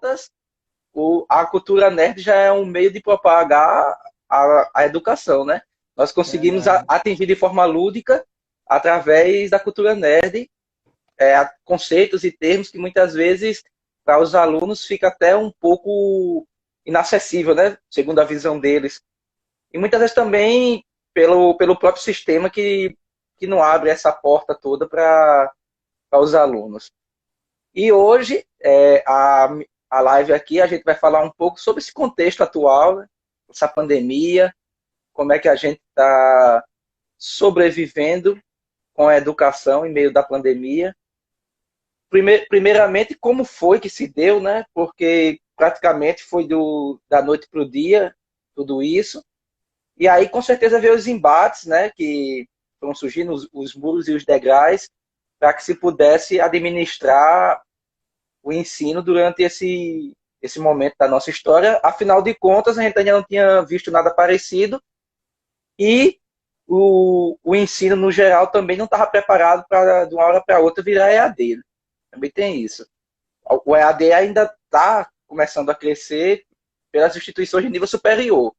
contas, a cultura nerd já é um meio de propagar a educação, né? Nós conseguimos Verdade. atingir de forma lúdica através da cultura nerd, conceitos e termos que muitas vezes para os alunos fica até um pouco inacessível, né? Segundo a visão deles. E muitas vezes também pelo próprio sistema que não abre essa porta toda para os alunos. E hoje, a live aqui, a gente vai falar um pouco sobre esse contexto atual, né? Essa pandemia, como é que a gente está sobrevivendo com a educação em meio da pandemia. Primeiramente, como foi que se deu, né? Porque praticamente foi da noite para o dia, tudo isso. E aí, com certeza, veio os embates, né? Que foram surgindo os muros e os degraus para que se pudesse administrar o ensino durante esse momento da nossa história. Afinal de contas, a gente ainda não tinha visto nada parecido e o ensino, no geral, também não estava preparado para, de uma hora para outra, virar EAD. Né? Também tem isso. O EAD ainda está começando a crescer pelas instituições de nível superior,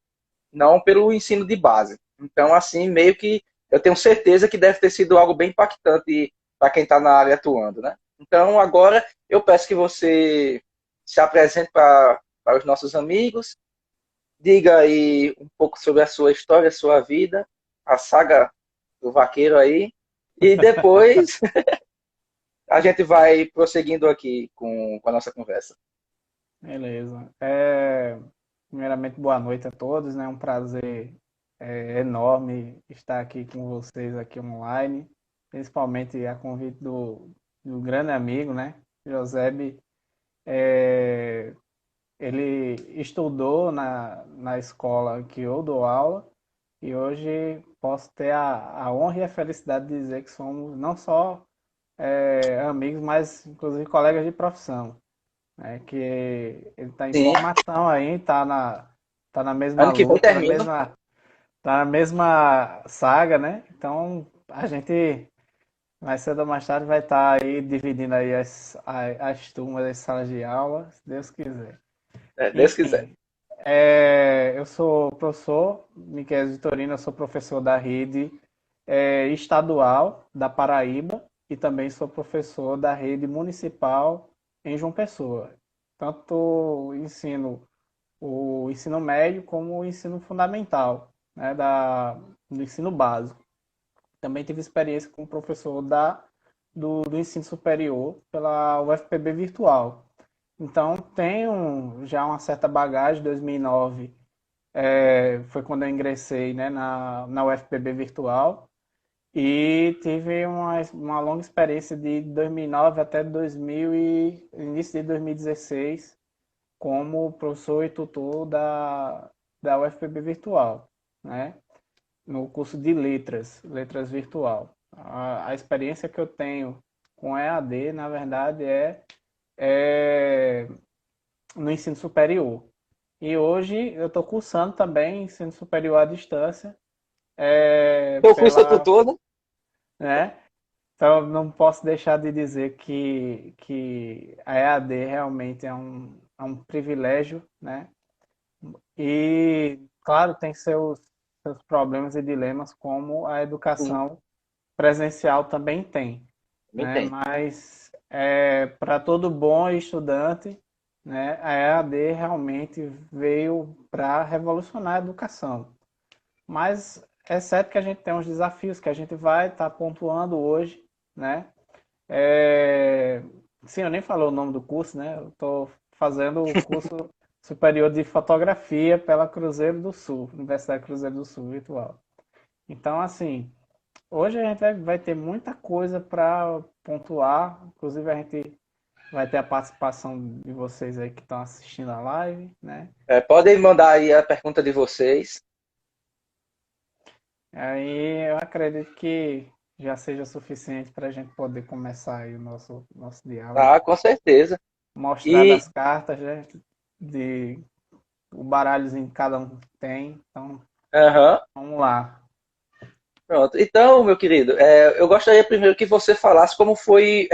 não pelo ensino de base. Então, assim, meio que eu tenho certeza que deve ter sido algo bem impactante para quem está na área atuando, né? Então, agora eu peço que você se apresente para os nossos amigos, diga aí um pouco sobre a sua história, a sua vida, a saga do vaqueiro aí, e depois a gente vai prosseguindo aqui com a nossa conversa. Beleza. Primeiramente, boa noite a todos, né? Um prazer enorme estar aqui com vocês aqui online, principalmente a convite do grande amigo, né? José. É, ele estudou na escola que eu dou aula e hoje posso ter a honra e a felicidade de dizer que somos não só amigos, mas inclusive colegas de profissão, né? Que ele está em Sim, formação aí, tá na mesma ano que vem luta, termina. tá na mesma saga, né? Então a gente mais cedo ou mais tarde vai estar aí dividindo aí as turmas, as salas de aula, se Deus quiser. Deus quiser. Enfim, eu sou professor Miquel Vitorino, eu sou professor da rede estadual da Paraíba e também sou professor da rede municipal em João Pessoa. Tanto ensino o ensino médio como o ensino fundamental, né, do ensino básico. Também tive experiência como professor do ensino superior pela UFPB Virtual. Então, tenho já uma certa bagagem. 2009 foi quando eu ingressei, né, na UFPB Virtual e tive uma longa experiência de 2009 até 2000 início de 2016 como professor e tutor da UFPB Virtual, né, no curso de letras virtual. A experiência que eu tenho com EAD, na verdade, é no ensino superior. E hoje eu estou cursando também ensino superior à distância, Eu fui seu tutor, né? né? Então não posso deixar de dizer que a EAD realmente é um privilégio, né? E claro, tem seus problemas e dilemas, como a Sim, educação presencial também tem, também né? tem. Mas para todo bom estudante, né, a EAD realmente veio para revolucionar a educação. Mas é certo que a gente tem uns desafios que a gente vai estar pontuando hoje, né? É... Sim, eu nem falei o nome do curso, né? Eu estou fazendo o curso superior de fotografia pela Cruzeiro do Sul, Universidade Cruzeiro do Sul Virtual. Então, assim, hoje a gente vai ter muita coisa para pontuar. Inclusive, a gente vai ter a participação de vocês aí que estão assistindo a live, né? Podem mandar aí a pergunta de vocês. Aí eu acredito que já seja suficiente para a gente poder começar aí o nosso diálogo. Ah, com certeza. Mostrar E, das cartas, né? De o baralhozinho que cada um tem. Então, aham, vamos lá. pronto. Então, meu querido, eu gostaria primeiro que você falasse como foi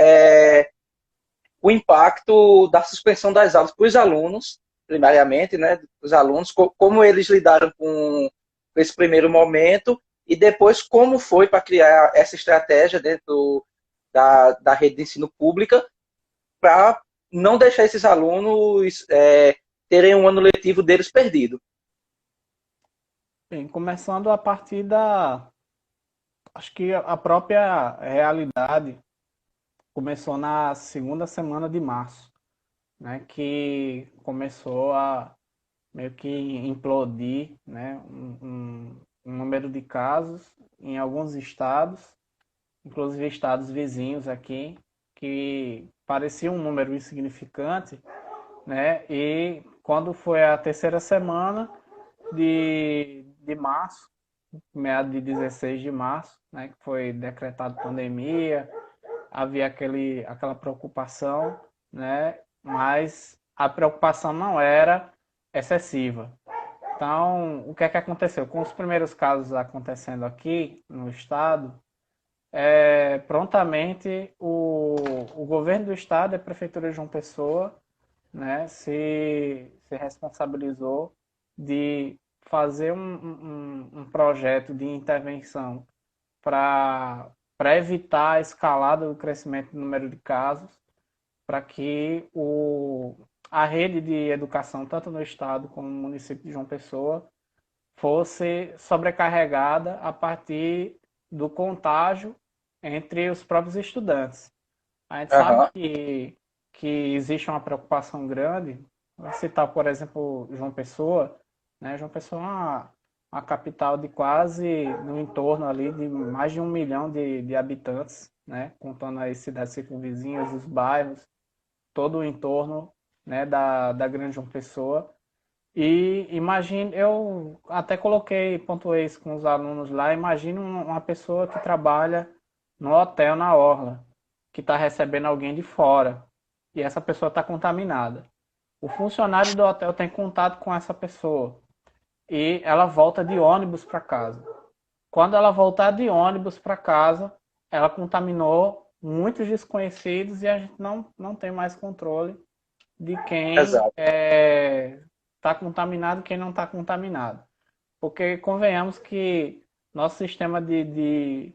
o impacto da suspensão das aulas para os alunos, primariamente, né, os alunos, como eles lidaram com esse primeiro momento e depois como foi para criar essa estratégia dentro da rede de ensino pública para não deixar esses alunos terem um ano letivo deles perdido. Bem, começando a partir acho que a própria realidade começou na segunda semana de março, né, que começou a meio que implodir, né, um número de casos em alguns estados, inclusive estados vizinhos aqui, que parecia um número insignificante, né, e quando foi a terceira semana de março, meado de 16 de março, né, que foi decretado pandemia, havia aquela preocupação, né, mas a preocupação não era excessiva. Então, o que é que aconteceu? Com os primeiros casos acontecendo aqui no estado, prontamente o governo do estado e a prefeitura de João Pessoa, né, se responsabilizou de fazer um projeto de intervenção para evitar a escalada do crescimento do número de casos, para que a rede de educação, tanto no estado como no município de João Pessoa, fosse sobrecarregada a partir do contágio entre os próprios estudantes. A gente sabe Uhum. que existe uma preocupação grande. Vou citar, por exemplo, João Pessoa, né? João Pessoa é uma capital de quase no entorno ali de mais de 1 milhão de habitantes, né? Contando as cidades circunvizinhas, os bairros, todo o entorno, né? Da Grande João Pessoa. E imagine, eu até coloquei, pontuei isso com os alunos lá, imagine uma pessoa que trabalha no hotel na Orla, que está recebendo alguém de fora, e essa pessoa está contaminada. O funcionário do hotel tem contato com essa pessoa, e ela volta de ônibus para casa. Quando ela voltar de ônibus para casa, ela contaminou muitos desconhecidos e a gente não tem mais controle de quem Exato. está contaminado e quem não está contaminado. Porque convenhamos que nosso sistema de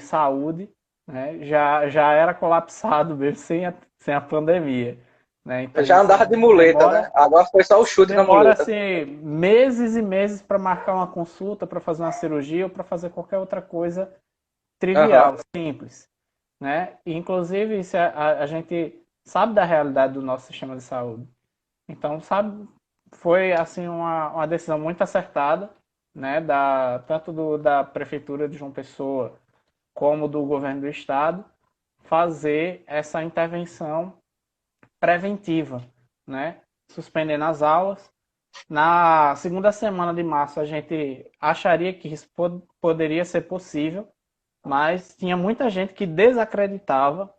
saúde, né, já era colapsado mesmo sem a pandemia. Né? Eu Então já você andava de muleta, né? Agora foi só o chute na demora muleta. assim, meses e meses para marcar uma consulta, para fazer uma cirurgia ou para fazer qualquer outra coisa Uhum. trivial, simples. Né? E, inclusive, isso a gente sabe da realidade do nosso sistema de saúde. Então, sabe, foi assim uma decisão muito acertada, né, tanto da prefeitura de João Pessoa como do governo do estado, fazer essa intervenção preventiva, né, suspendendo as aulas. Na segunda semana de março, a gente acharia que isso poderia ser possível, mas tinha muita gente que desacreditava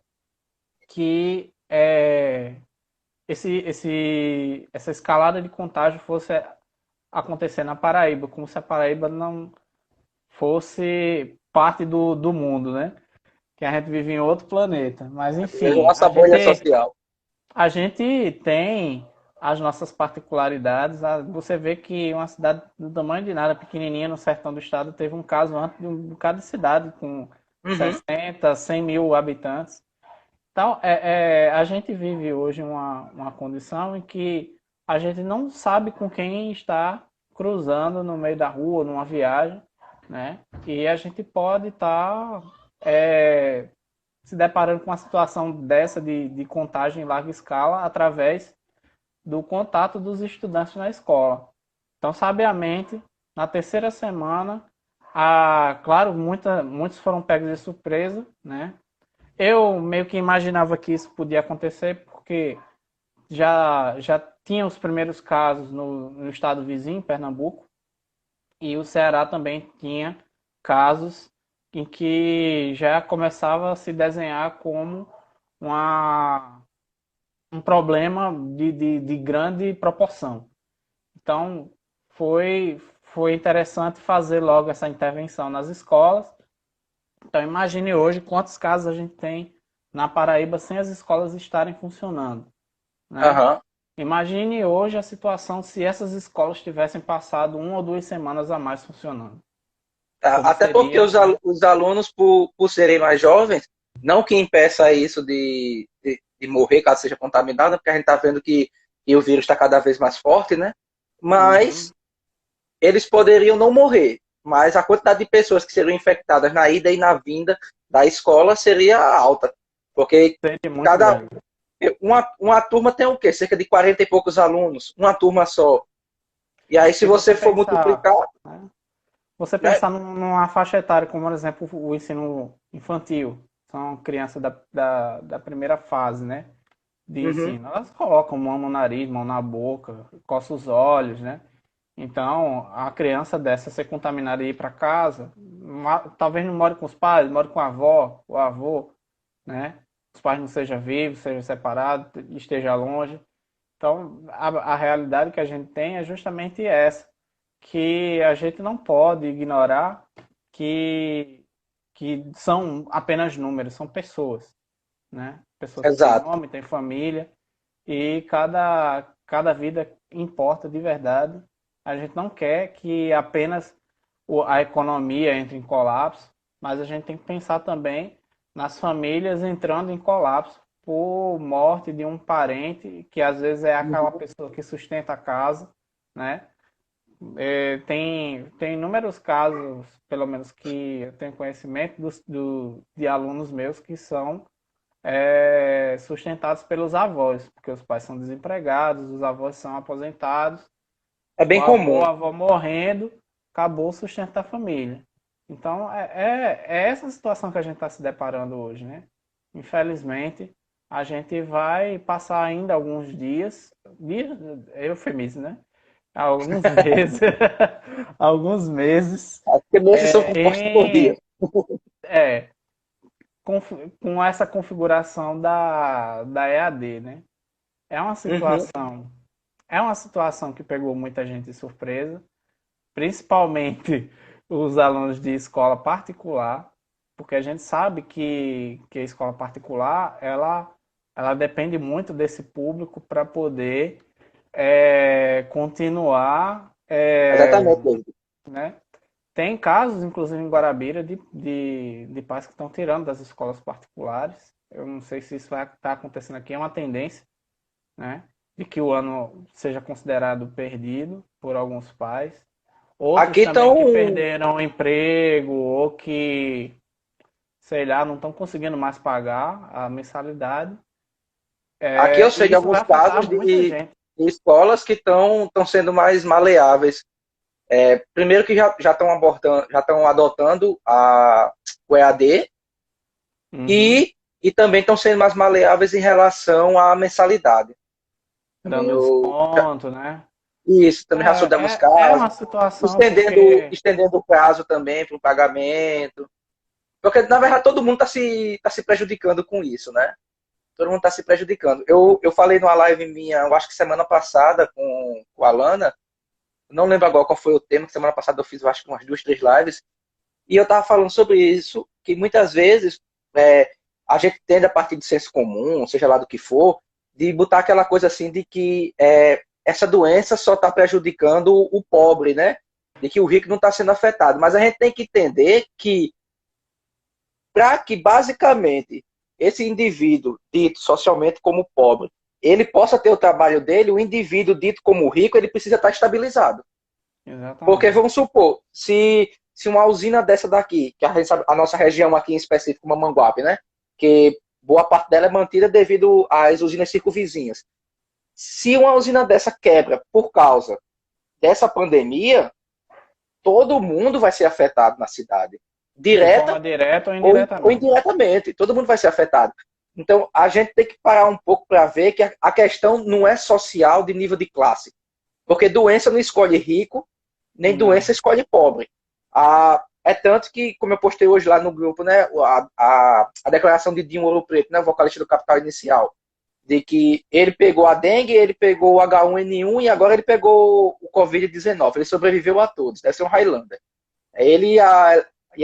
que essa escalada de contágio fosse acontecer na Paraíba, como se a Paraíba não fosse parte do mundo, né? Que a gente vive em outro planeta. Mas, Vejo enfim, nossa bolha social. a gente tem as nossas particularidades. Você vê que uma cidade do tamanho de nada, pequenininha, no sertão do estado, teve um caso antes de um bocado de cidade, com Uhum. 60, 100 mil habitantes. Então, a gente vive hoje uma condição em que a gente não sabe com quem está cruzando no meio da rua, numa viagem, né? E a gente pode estar se deparando com uma situação dessa de contágio em larga escala através do contato dos estudantes na escola. Então, sabiamente, na terceira semana, claro, muitos foram pegos de surpresa, né? Eu meio que imaginava que isso podia acontecer porque já tinha os primeiros casos no estado vizinho, Pernambuco, e o Ceará também tinha casos em que já começava a se desenhar como uma, um problema de grande proporção. Então, foi interessante fazer logo essa intervenção nas escolas. Então, imagine hoje quantos casos a gente tem na Paraíba sem as escolas estarem funcionando, né? Aham. Imagine hoje a situação se essas escolas tivessem passado 1 ou 2 semanas a mais funcionando. Como Até porque seria, né? os alunos, por serem mais jovens, não que impeça isso de morrer caso seja contaminado, porque a gente está vendo que o vírus está cada vez mais forte, né? Uhum. Mas eles poderiam não morrer, mas a quantidade de pessoas que seriam infectadas na ida e na vinda da escola seria alta, porque Seria muito cada grande. uma turma tem o quê? Cerca de 40 e poucos alunos, uma turma só. E aí, se Se você você for pensar, multiplicar, né? Você né? pensar numa faixa etária, como por exemplo o ensino infantil, são crianças da primeira fase, né, de Uhum. ensino. Elas colocam mão no nariz, mão na boca, coçam os olhos, né? Então, a criança dessa ser contaminada e ir para casa, talvez não more com os pais, more com a avó, o avô, né? Os pais não sejam vivos, sejam separados, esteja longe. Então, a realidade que a gente tem é justamente essa, que a gente não pode ignorar que, que são apenas números, são pessoas, né? Pessoas que têm Exato. nome, têm família, e cada vida importa de verdade. A gente não quer que apenas a economia entre em colapso, mas a gente tem que pensar também nas famílias entrando em colapso por morte de um parente, que às vezes é aquela Uhum. pessoa que sustenta a casa, né? Tem inúmeros casos, pelo menos que eu tenho conhecimento, de alunos meus que são sustentados pelos avós, porque os pais são desempregados, os avós são aposentados, É o bem avô, comum. a avó morrendo, acabou o sustento da família. Então, é essa situação que a gente está se deparando hoje, né? Infelizmente, a gente vai passar ainda alguns dias, eufemismo, né? Alguns meses, alguns meses, Acho que nesses são é, compostos por dia. é, com essa configuração da EAD, né? É uma Uhum. situação, é uma situação que pegou muita gente de surpresa, principalmente os alunos de escola particular, porque a gente sabe que a escola particular ela depende muito desse público para poder continuar, Exatamente, David. né? Tem casos, inclusive em Guarabira, de pais que estão tirando das escolas particulares. Eu não sei se isso vai estar acontecendo aqui, é uma tendência, né? De que o ano seja considerado perdido por alguns pais. Outros Aqui também que estão. perderam o emprego ou que, sei lá, não estão conseguindo mais pagar a mensalidade. Aqui eu sei E de isso vai alguns afetar casos muita gente. de escolas que estão sendo mais maleáveis. Primeiro que já estão adotando o EAD Uhum. e, e também estão sendo mais maleáveis em relação à mensalidade. Também Dando desconto, né? isso, também já soldamos É uma casos, situação porque. estendendo o prazo também para o pagamento. Porque, na verdade, todo mundo tá se prejudicando com isso, né? Todo mundo está se prejudicando. Eu falei numa live minha, eu acho que semana passada, com a Lana, não lembro agora qual foi o tema, que semana passada eu fiz, eu acho que umas 2, 3 lives, e eu estava falando sobre isso, que muitas vezes a gente tende, a partir do senso comum, seja lá do que for, de botar aquela coisa assim de que essa doença só está prejudicando o pobre, né? De que o rico não está sendo afetado. Mas a gente tem que entender que, para que basicamente esse indivíduo dito socialmente como pobre, ele possa ter o trabalho dele, o indivíduo dito como rico, ele precisa estar estabilizado. Porque Exatamente. vamos supor, se uma usina dessa daqui, que a, gente sabe, a nossa região aqui em específico, Mamanguape, né? Que boa parte dela é mantida devido às usinas circunvizinhas. Se uma usina dessa quebra por causa dessa pandemia, todo mundo vai ser afetado na cidade. De Direta forma direta ou ou indiretamente. indiretamente. Todo mundo vai ser afetado. Então, a gente tem que parar um pouco para ver que a questão não é social de nível de classe. Porque doença não escolhe rico, nem Não. doença escolhe pobre. É tanto que, como eu postei hoje lá no grupo, né, a declaração de Dinho Ouro Preto, né, vocalista do Capital Inicial, de que ele pegou a dengue, ele pegou o H1N1 e agora ele pegou o Covid-19. Ele sobreviveu a todos. Deve ser um Highlander. É ele e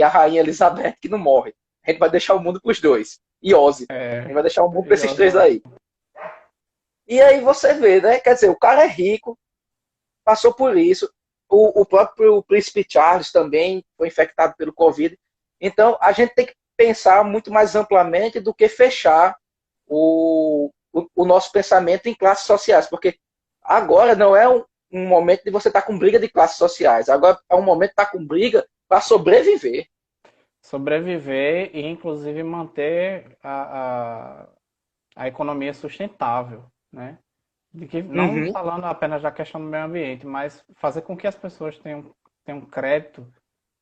a Rainha Elizabeth que não morre. A gente vai deixar o mundo para os dois. e Ozzy. A gente vai deixar um mundo para esses três aí. E aí você vê, né? Quer dizer, o cara é rico, passou por isso. O próprio Príncipe Charles também foi infectado pelo Covid. Então, a gente tem que pensar muito mais amplamente do que fechar o nosso pensamento em classes sociais, porque agora não é um momento de você estar com briga de classes sociais, agora é um momento de estar com briga para sobreviver. Sobreviver e, inclusive, manter a economia sustentável, né? De que, não Uhum. falando apenas da questão do meio ambiente, mas fazer com que as pessoas tenham crédito,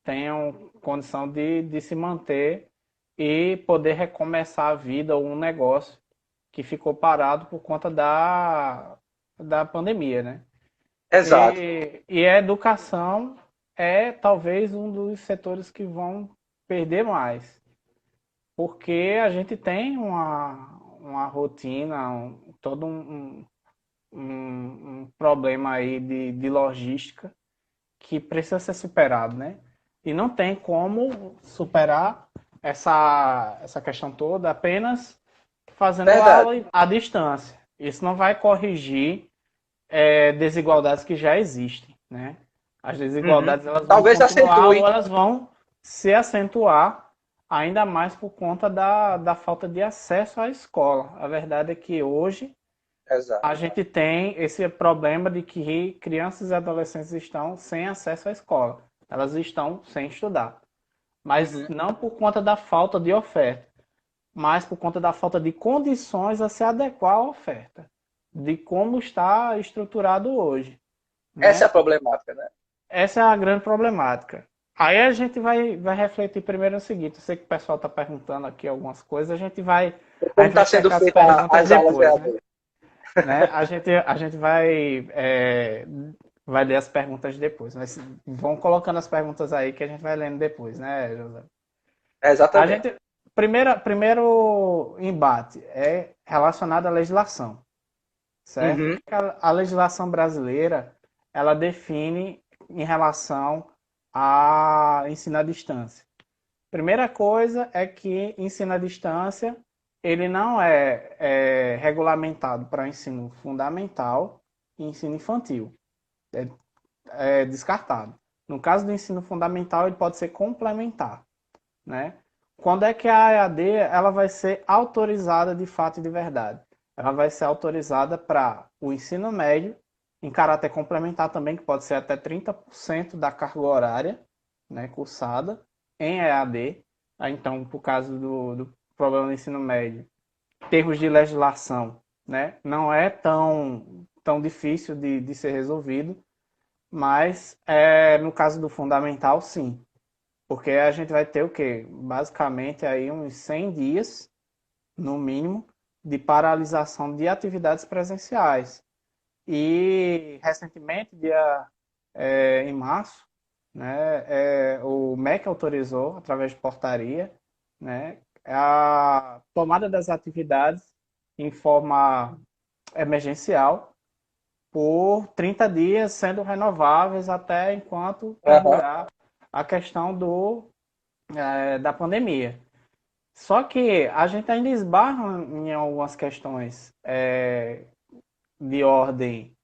tenham condição de se manter e poder recomeçar a vida ou um negócio que ficou parado por conta da pandemia, né? Exato. E a educação é talvez um dos setores que vão perder mais, porque a gente tem uma rotina, todo um problema aí de logística que precisa ser superado, né? E não tem como superar essa questão toda apenas fazendo Verdade. aula à distância. Isso não vai corrigir desigualdades que já existem, né? As Uhum. desigualdades elas vão Talvez continuar ou acentue. elas vão se acentuar ainda mais por conta da falta de acesso à escola. A verdade é que hoje Exato. a gente tem esse problema de que crianças e adolescentes estão sem acesso à escola. Elas estão sem estudar. Mas Uhum. não por conta da falta de oferta, mas por conta da falta de condições a se adequar à oferta, de como está estruturado hoje, Essa é né? a problemática, né? Essa é a grande problemática. Aí a gente vai refletir primeiro no seguinte, eu sei que o pessoal está perguntando aqui algumas coisas, a Como gente vai está sendo checar as feita perguntas as aulas depois, né? EAD. A gente vai ler as perguntas depois, mas vão colocando as perguntas aí que a gente vai lendo depois, né, José? A Exatamente. gente, primeiro embate é relacionado à legislação, certo? O Uhum. que a legislação brasileira ela define em relação a ensino à distância? Primeira coisa é que ensino à distância ele não é regulamentado para ensino fundamental e ensino infantil. É, é descartado. No caso do ensino fundamental, ele pode ser complementar, né? Quando é que a EAD ela vai ser autorizada de fato e de verdade? Ela vai ser autorizada para o ensino médio, em caráter complementar também, que pode ser até 30% da carga horária, né, cursada em EAD. Então, por causa do problema do ensino médio, em termos de legislação, né, não é tão difícil de ser resolvido, mas no caso do fundamental, sim. Porque a gente vai ter o quê? Basicamente aí uns 100 dias, no mínimo, de paralisação de atividades presenciais. E recentemente, em março, né, o MEC autorizou, através de portaria, né, a tomada das atividades em forma emergencial por 30 dias, sendo renováveis até enquanto Uhum. perdurar a questão da pandemia. Só que a gente ainda esbarra em algumas questões de ordem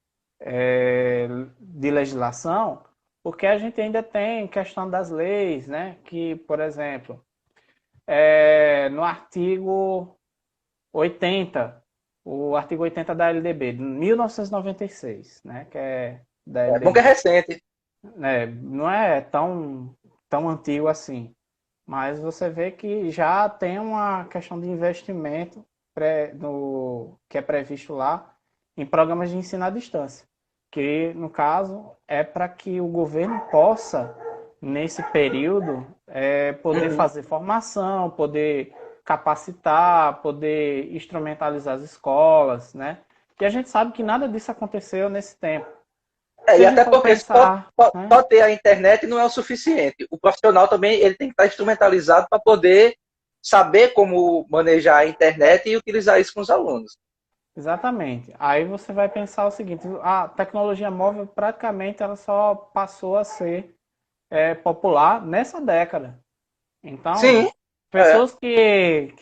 de legislação, porque a gente ainda tem questão das leis, né? Que, por exemplo, no artigo 80, o artigo 80 da LDB, de 1996, né? Que é da É bom que é LDB. recente. Né? Não é tão antigo assim. Mas você vê que já tem uma questão de investimento que é previsto lá em programas de ensino à distância, que no caso é para que o governo possa, nesse período, poder Uhum. fazer formação, poder capacitar, poder instrumentalizar as escolas, né? E a gente sabe que nada disso aconteceu nesse tempo. Se E a gente até for porque pensar, né? só ter a internet não é o suficiente. O profissional também ele tem que estar instrumentalizado para poder saber como manejar a internet e utilizar isso com os alunos. Exatamente. Aí você vai pensar o seguinte: a tecnologia móvel praticamente ela só passou a ser popular nessa década. Então, Sim, É. Pessoas que,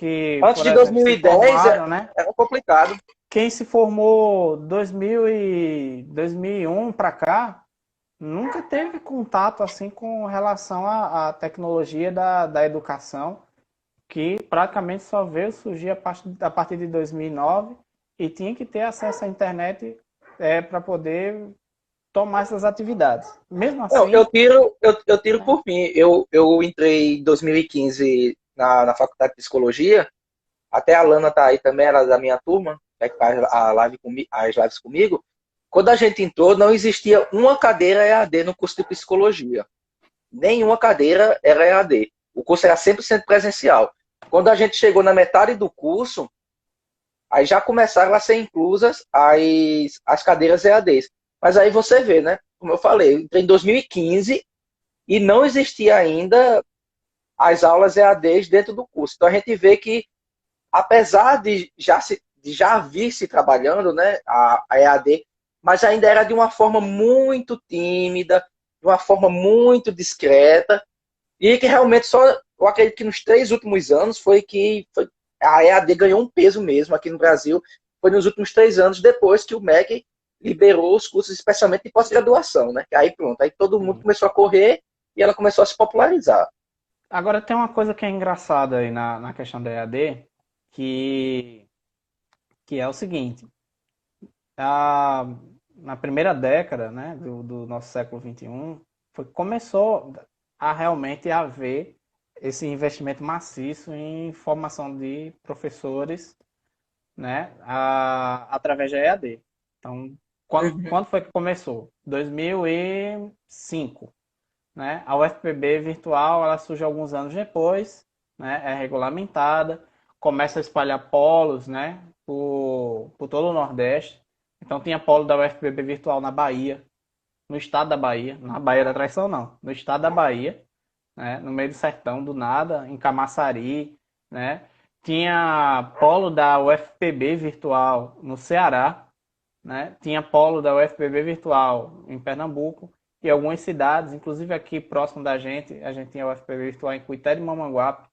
Antes por de exemplo, se 2010 formaram, né? era complicado. Quem se formou 2001 para cá, nunca teve contato assim com relação à tecnologia da educação, que praticamente só veio surgir a partir de 2009 e tinha que ter acesso à internet para poder tomar essas atividades. Mesmo Não, assim, eu tiro por mim. Eu entrei em 2015 na faculdade de psicologia. Até a Lana tá aí também, ela é da minha turma, né, que faz as lives comigo. Quando a gente entrou, não existia uma cadeira EAD no curso de psicologia. Nenhuma cadeira era EAD. O curso era 100% presencial. Quando a gente chegou na metade do curso, aí já começaram a ser inclusas as cadeiras EADs. Mas aí você vê, né? Como eu falei, eu entrei em 2015 e não existia ainda as aulas EADs dentro do curso. Então a gente vê que, apesar de já vir se trabalhando, né, a EAD, mas ainda era de uma forma muito tímida, de uma forma muito discreta, e que realmente só, eu acredito que nos 3 últimos anos a EAD ganhou um peso mesmo aqui no Brasil, foi nos últimos 3 anos, depois que o MEC liberou os cursos, especialmente de pós-graduação, né? Aí pronto, aí todo mundo começou a correr e ela começou a se popularizar. agora tem uma coisa que é engraçada aí na questão da EAD, que, que é o seguinte, a, na primeira década, né, do nosso século XXI, começou a realmente haver esse investimento maciço em formação de professores, né, através da EAD. Então, Uhum. quando foi que começou? 2005, né? A UFPB virtual, ela surge alguns anos depois, né? É regulamentada, começa a espalhar polos, né? Por todo o Nordeste. Então tinha polo da UFPB virtual na Bahia, no estado da Bahia, na Bahia da Traição não, no estado da Bahia, né? No meio do sertão, do nada, em Camaçari, né? Tinha polo da UFPB virtual no Ceará, né? Tinha polo da UFPB virtual em Pernambuco e algumas cidades, inclusive aqui próximo da gente, a gente tinha a UFPB virtual em Cuité de Mamanguape,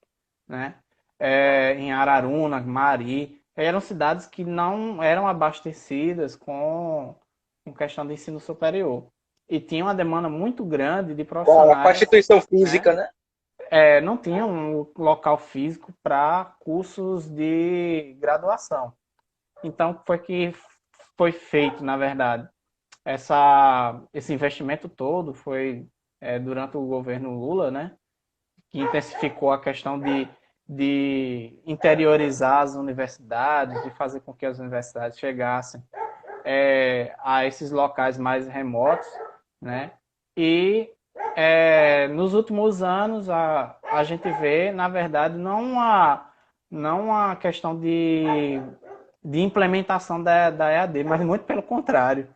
né? Em Araruna, Mari. Eram cidades que não eram abastecidas com questão de ensino superior. E tinha uma demanda muito grande de Com a profissionais, Constituição né? Física, né? Não tinha um local físico para cursos de graduação. Então, foi que foi feito, na verdade. Esse investimento todo foi durante o governo Lula, né? Que intensificou a questão de interiorizar as universidades, de fazer com que as universidades chegassem a esses locais mais remotos, né? E nos últimos anos a gente vê, na verdade, não a questão de implementação da EAD, mas muito pelo contrário.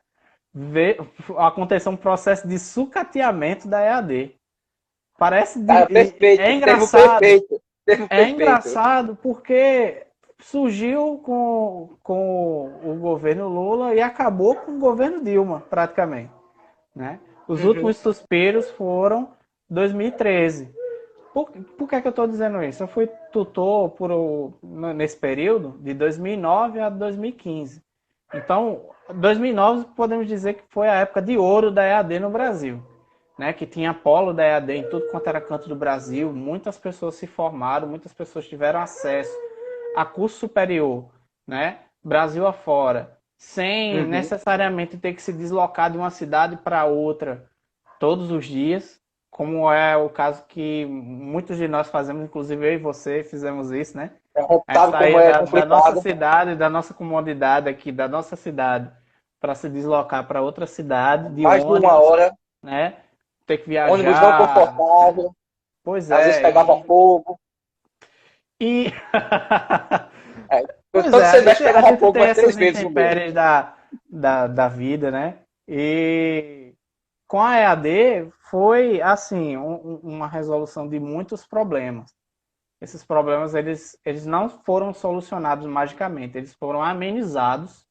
Aconteceu um processo de sucateamento da EAD. Parece Cara, é perfeito. Termo engraçado, perfeito. Termo é perfeito. engraçado porque surgiu com o governo Lula e acabou com o governo Dilma, praticamente, né? Os Uhum. últimos suspiros foram 2013. Por que eu estou dizendo isso? Eu fui tutor nesse período, de 2009 a 2015. Então, 2009 podemos dizer que foi a época de ouro da EAD no Brasil, né? Que tinha polo da EAD em tudo quanto era canto do Brasil. Muitas pessoas se formaram, muitas pessoas tiveram acesso a curso superior, né? Brasil afora, sem Uhum. necessariamente ter que se deslocar de uma cidade para outra todos os dias, como é o caso que muitos de nós fazemos, inclusive eu e você fizemos isso, né? A gente A gente sabe como saía é da nossa complicado. cidade, da nossa comunidade aqui, da nossa cidade, para se deslocar para outra cidade de Mais de uma ônibus, hora, né? Ter que ônibus não viajar. confortável, Pois às vezes é, pegava fogo. e... É, pois todo é, semestre a pegava gente fogo tem umas três essas vezes o meu. intempéries da vida, né? E com a EAD foi, assim, uma resolução de muitos problemas. Esses problemas, eles não foram solucionados magicamente, eles foram amenizados,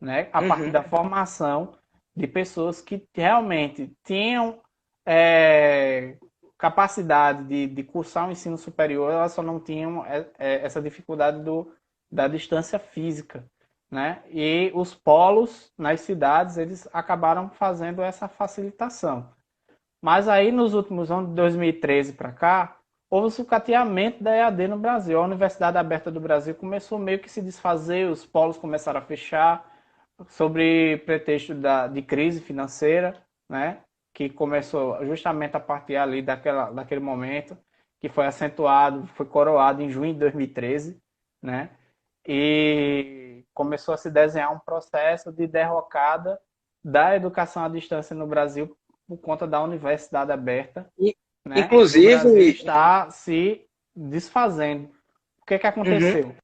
né, a partir Uhum. da formação de pessoas que realmente tinham é, capacidade de cursar o ensino superior, elas só não tinham essa dificuldade da distância física, né? E os polos nas cidades, eles acabaram fazendo essa facilitação. Mas aí, nos últimos anos, de 2013 para cá, houve um sucateamento da EAD no Brasil. A Universidade Aberta do Brasil começou meio que se desfazer, os polos começaram a fechar, sobre pretexto de crise financeira, né? Que começou justamente a partir ali daquele momento, que foi acentuado, foi coroado em junho de 2013, né? E começou a se desenhar um processo de derrocada da educação à distância no Brasil por conta da Universidade Aberta, E, né? E o Brasil inclusive, está se desfazendo. O que uhum, aconteceu?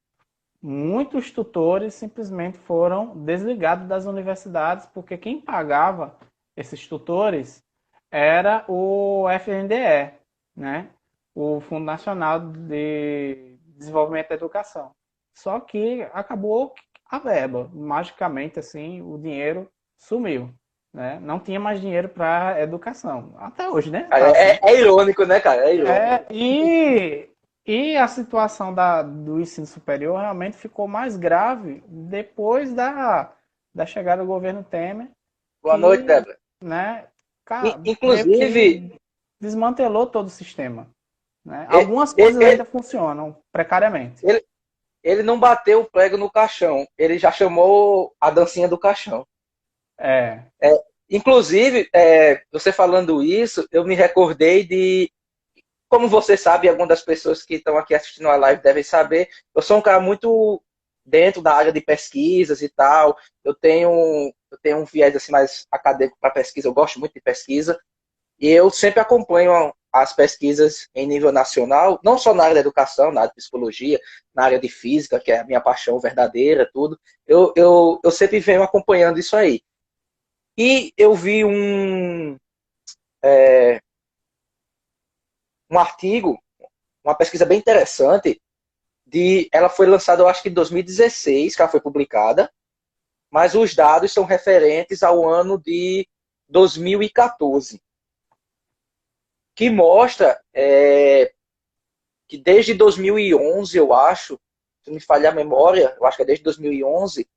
Muitos tutores simplesmente foram desligados das universidades, porque quem pagava esses tutores era o FNDE, né? O Fundo Nacional de Desenvolvimento da Educação. Só que acabou a verba, magicamente assim, o dinheiro sumiu, né? Não tinha mais dinheiro para educação, até hoje, né? cara, Tá assim. é irônico, né, cara? É irônico. E a situação do ensino superior realmente ficou mais grave depois da chegada do governo Temer, Boa noite, que, Débora. né, meio Inclusive, que desmantelou todo o sistema, né? e- Algumas e- coisas ele, ainda funcionam precariamente. ele, ele não bateu o prego no caixão, ele já chamou a dancinha do caixão. É, É, inclusive, você falando isso, eu me recordei de, como você sabe, algumas das pessoas que estão aqui assistindo a live devem saber, eu sou um cara muito dentro da área de pesquisas e tal. Eu tenho um viés assim mais acadêmico para pesquisa, eu gosto muito de pesquisa. E eu sempre acompanho as pesquisas em nível nacional, não só na área da educação, na área de psicologia, na área de física, que é a minha paixão verdadeira, tudo. Eu sempre venho acompanhando isso aí. E eu vi um artigo, uma pesquisa bem interessante, ela foi lançada, eu acho que em 2016, que ela foi publicada, mas os dados são referentes ao ano de 2014, que mostra que desde 2011, eu acho, se não me falhar a memória, eu acho que é desde 2011,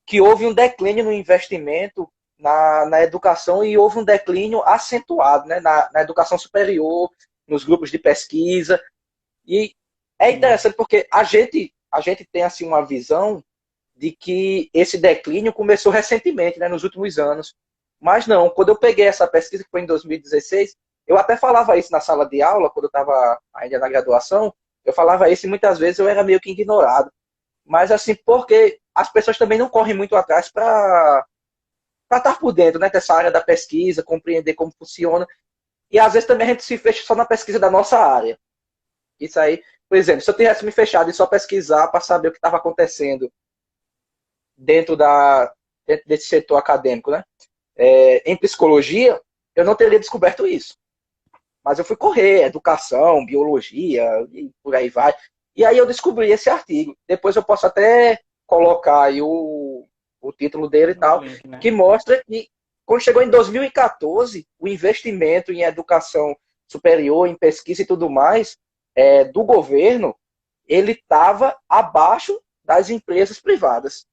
que houve um declínio no investimento na educação e houve um declínio acentuado, né, na educação superior, nos grupos de pesquisa. E é sim, interessante porque a gente tem assim uma visão de que esse declínio começou recentemente, né, nos últimos anos. Mas não, quando eu peguei essa pesquisa, que foi em 2016, eu até falava isso na sala de aula, quando eu estava ainda na graduação, eu falava isso e muitas vezes eu era meio que ignorado. Mas assim, porque as pessoas também não correm muito atrás para estar por dentro, né, dessa área da pesquisa, compreender como funciona. E às vezes também a gente se fecha só na pesquisa da nossa área. Isso aí, por exemplo, se eu tivesse me fechado e só pesquisar para saber o que estava acontecendo dentro, dentro desse setor acadêmico, né? Em psicologia, eu não teria descoberto isso. Mas eu fui correr, educação, biologia, e por aí vai. E aí eu descobri esse artigo. Depois eu posso até colocar aí o título dele e o tal, link, né? que mostra que quando chegou em 2014, o investimento em educação superior, em pesquisa e tudo mais, do governo, ele estava abaixo das empresas privadas.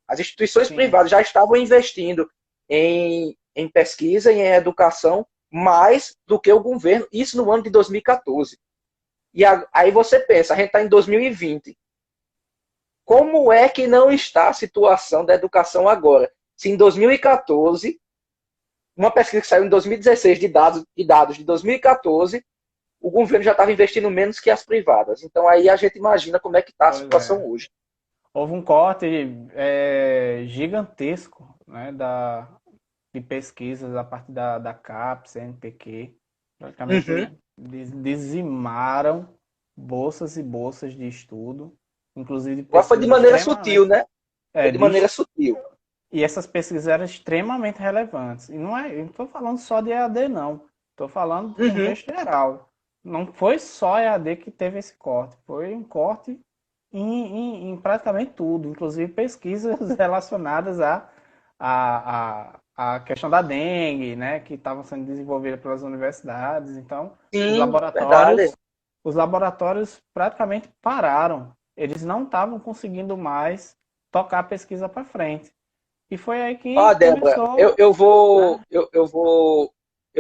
As instituições Sim, privadas já estavam investindo em pesquisa e em educação mais do que o governo, isso no ano de 2014. E aí você pensa, a gente está em 2020. Como é que não está a situação da educação agora? Se em 2014, uma pesquisa que saiu em 2016 de dados de 2014, o governo já estava investindo menos que as privadas. Então aí a gente imagina como é que está a pois situação é. hoje. Houve um corte gigantesco, né, de pesquisas a partir da CAPES, CNPq. Uhum. Praticamente dizimaram bolsas e bolsas de estudo, inclusive Agora foi de pesquisas maneira sutil, extremamente. né? Foi É, de de, maneira sutil. e essas pesquisas eram extremamente relevantes. E não é, eu não estou falando só de EAD, não. Estou falando do Uhum. contexto geral. Não foi só EAD que teve esse corte, foi um corte em praticamente tudo, inclusive pesquisas relacionadas a questão da dengue, né, que estava sendo desenvolvida pelas universidades. Então, os Sim, verdade. laboratórios, os laboratórios praticamente pararam. Eles não estavam conseguindo mais tocar a pesquisa para frente. E foi aí Ó, que Débora, começou, né?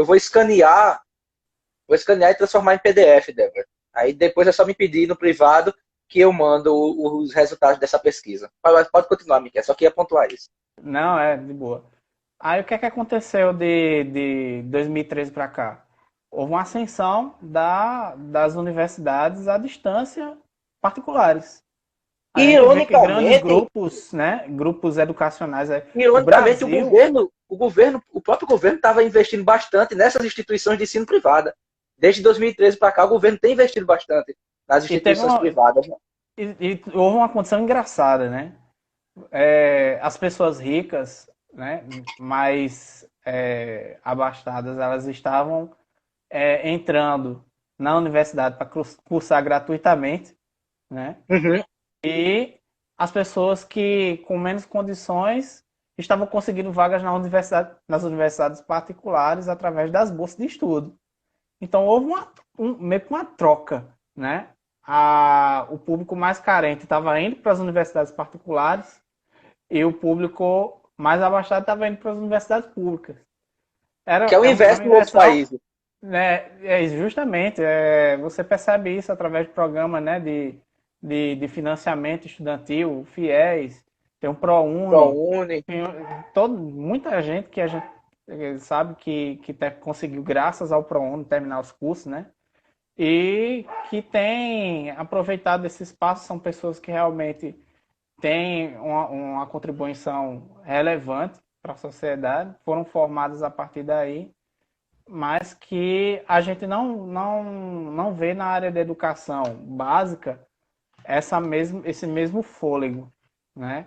vou escanear e transformar em PDF, Débora. Aí depois é só me pedir no privado que eu mando os resultados dessa pesquisa. Pode continuar, Miquel, só queria pontuar isso. Não, é de boa. Aí o que é que aconteceu de 2013 para cá? Houve uma ascensão das universidades à distância particulares. A gente vê que grandes Ironicamente, grupos, né, grupos educacionais, o ironicamente Brasil, o próprio governo estava investindo bastante nessas instituições de ensino privada. Desde 2013 para cá, o governo tem investido bastante nas e teve instituições privadas, né? e houve uma condição engraçada, né? As pessoas ricas, né, mais abastadas, elas estavam entrando na universidade para cursar gratuitamente, né? Uhum. E as pessoas que com menos condições estavam conseguindo vagas nas universidades particulares através das bolsas de estudo. Então houve meio que uma troca, né? O público mais carente estava indo para as universidades particulares e o público mais abastado estava indo para as universidades públicas. Que é o É inverso uma em outros inversão, países. né? Justamente, você percebe isso através de programa, né, de financiamento estudantil, FIES, tem um ProUni, ProUni. tem muita gente que a gente sabe que conseguiu, graças ao ProUni, terminar os cursos, né? E que tem aproveitado esse espaço, são pessoas que realmente têm uma contribuição relevante para a sociedade, foram formadas a partir daí, mas que a gente não vê na área da educação básica esse mesmo fôlego, né?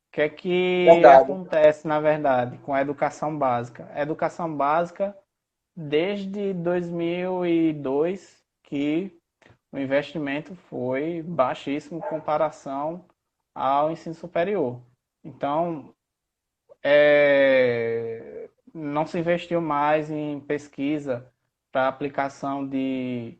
O que é que Verdade. acontece, na verdade, com a educação básica? A educação básica, desde 2002, que o investimento foi baixíssimo em comparação ao ensino superior. Então, não se investiu mais em pesquisa para aplicação de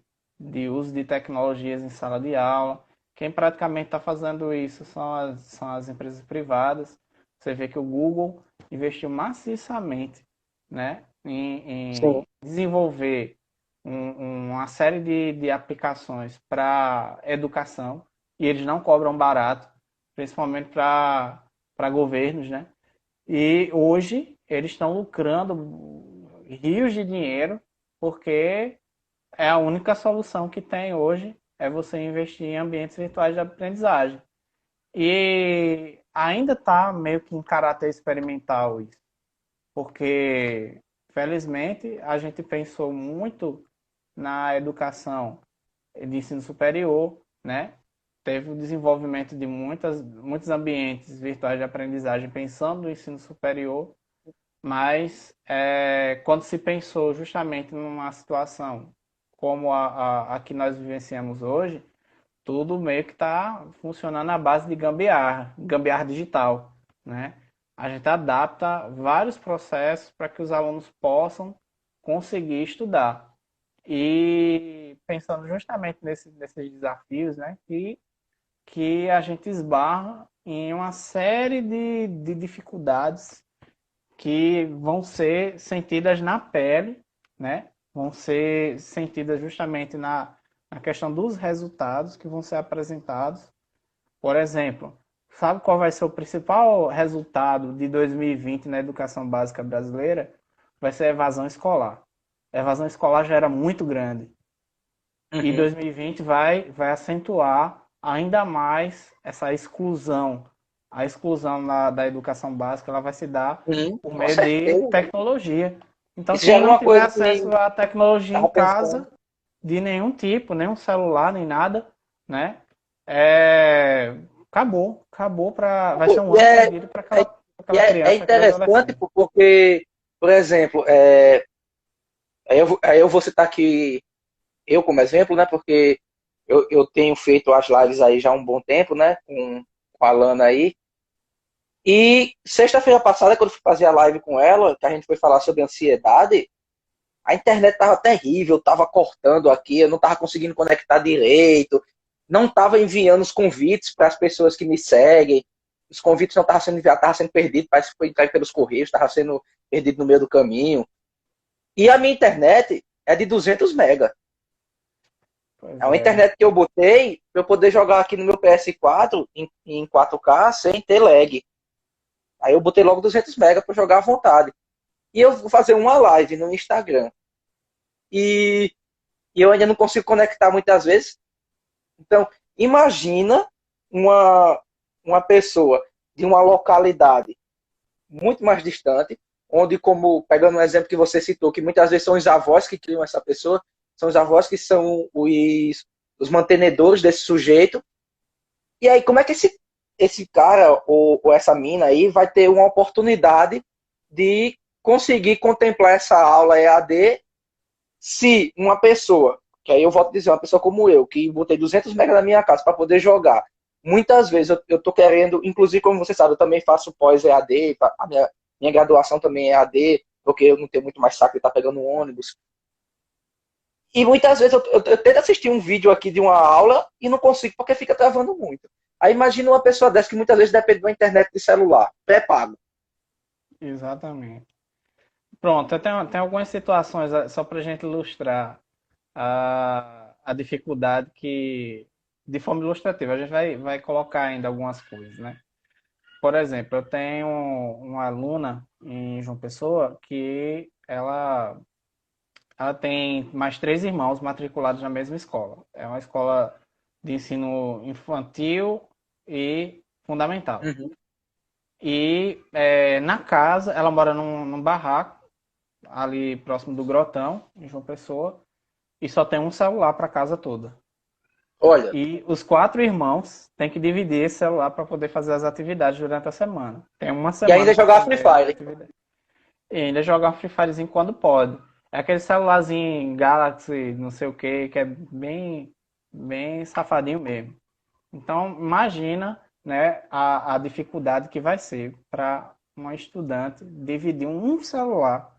uso de tecnologias em sala de aula. Quem praticamente está fazendo isso são as empresas privadas. Você vê que o Google investiu maciçamente, né, Sim. em desenvolver uma série de aplicações para educação e eles não cobram barato, principalmente para governos, né? E hoje eles estão lucrando rios de dinheiro porque é a única solução que tem hoje é você investir em ambientes virtuais de aprendizagem. E ainda está meio que em caráter experimental isso, porque felizmente a gente pensou muito na educação de ensino superior, né? Teve o desenvolvimento de muitos ambientes virtuais de aprendizagem pensando no ensino superior, mas quando se pensou justamente numa situação como a que nós vivenciamos hoje, tudo meio que está funcionando à base de gambiarra digital, né? A gente adapta vários processos para que os alunos possam conseguir estudar. E pensando justamente nesses desafios, né, que a gente esbarra em uma série de dificuldades que vão ser sentidas na pele, né? Vão ser sentidas justamente na questão dos resultados que vão ser apresentados. Por exemplo, sabe qual vai ser o principal resultado de 2020 na educação básica brasileira? Vai ser a evasão escolar. A evasão escolar já era muito grande. E Uhum. 2020 vai acentuar ainda mais essa exclusão. A exclusão da educação básica ela vai se dar Uhum. por Com meio de certeza. tecnologia. Então, Isso já quem era não uma tiver coisa que acesso à tecnologia em estava pensando. casa, de nenhum tipo, nem um celular, nem nada, né? É, acabou vai ser um E ano é, perdido para é, aquela é criança, aquele interessante adolescente. porque, por exemplo, aí eu vou citar aqui eu como exemplo, né? Porque eu tenho feito as lives aí já há um bom tempo, né? Com a Lana aí. E sexta-feira passada, quando eu fui fazer a live com ela, que a gente foi falar sobre ansiedade, a internet tava terrível, tava cortando aqui, eu não tava conseguindo conectar direito, não tava enviando os convites para as pessoas que me seguem, os convites não estavam sendo enviados, tava sendo perdido, parece que foi entregue pelos correios, tava sendo perdido no meio do caminho. E a minha internet é de 200 mega. Pois É uma é. internet que eu botei para eu poder jogar aqui no meu PS4 em 4K sem ter lag. Aí eu botei logo 200 mega para jogar à vontade. E eu vou fazer uma live no Instagram. E, e eu ainda não consigo conectar muitas vezes. Então, imagina uma, uma pessoa de uma localidade muito mais distante, onde, como pegando um exemplo que você citou, que muitas vezes são os avós que criam essa pessoa, são os avós que são os mantenedores desse sujeito. E aí, como é que esse cara ou essa mina aí vai ter uma oportunidade de conseguir contemplar essa aula EAD se uma pessoa, que aí eu volto a dizer, uma pessoa como eu, que botei 200 megas na minha casa para poder jogar, muitas vezes eu tô querendo, inclusive como você sabe, eu também faço pós-EAD, a minha graduação também é EAD, porque eu não tenho muito mais saco de estar pegando um ônibus. E muitas vezes eu tento assistir um vídeo aqui de uma aula e não consigo porque fica travando muito. Aí imagina uma pessoa dessa que muitas vezes depende de uma internet de celular, pré-pago. Exatamente. Pronto, tem algumas situações, só para a gente ilustrar a dificuldade que, de forma ilustrativa, a gente vai colocar ainda algumas coisas, né? Por exemplo, eu tenho uma aluna em João Pessoa que ela tem mais três irmãos matriculados na mesma escola. É uma escola de ensino infantil e fundamental. Uhum. E na casa, ela mora num barraco, ali próximo do Grotão, em João Pessoa, e só tem um celular para a casa toda. Olha, E os quatro irmãos têm que dividir esse celular para poder fazer as atividades durante a semana. Tem uma e ainda semana para jogar Free fazer as Fire. atividades. E ainda jogar um Free Firezinho quando pode. É aquele celularzinho Galaxy, não sei o que é bem safadinho mesmo. Então, imagina, né, a dificuldade que vai ser para uma estudante dividir um celular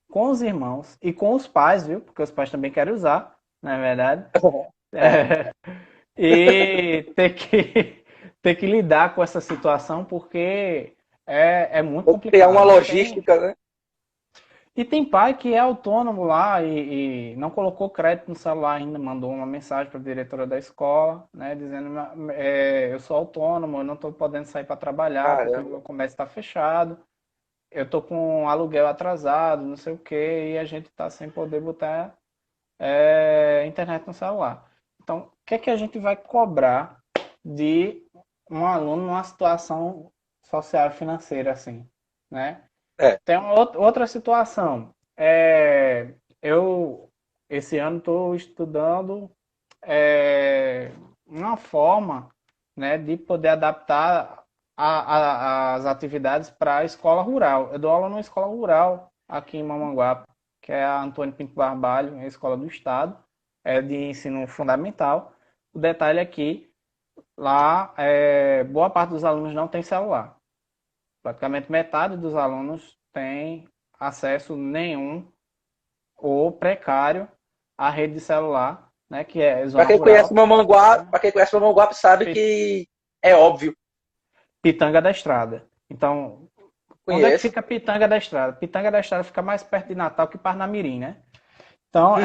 com os irmãos e com os pais, viu? Porque os pais também querem usar, não é verdade? É. É, e ter que lidar com essa situação porque é muito Vou criar uma complicado. logística, né? E tem pai que é autônomo lá e não colocou crédito no celular ainda, mandou uma mensagem para a diretora da escola, né, dizendo eu sou autônomo, eu não estou podendo sair para trabalhar porque o Caramba. meu comércio está fechado, eu estou com aluguel atrasado, não sei o quê, e a gente está sem poder botar internet no celular. Então, o que é que a gente vai cobrar de um aluno numa situação social e financeira assim, né? É. Tem uma outra situação. Eu, esse ano, estou estudando uma forma, né, de poder adaptar as atividades para a escola rural. Eu dou aula numa escola rural aqui em Mamanguape, que é a Antônio Pinto Barbalho, é a escola do estado, é de ensino fundamental. O detalhe é que lá boa parte dos alunos não tem celular. Praticamente metade dos alunos tem acesso nenhum ou precário à rede de celular, né, que é Para zona quem conhece rural, Mamanguape, né, para quem conhece Mamanguape sabe que é óbvio. Pitanga da Estrada. Então, onde é que Conheço. fica Pitanga da Estrada? Pitanga da Estrada fica mais perto de Natal que Parnamirim, né? Então, Uhum.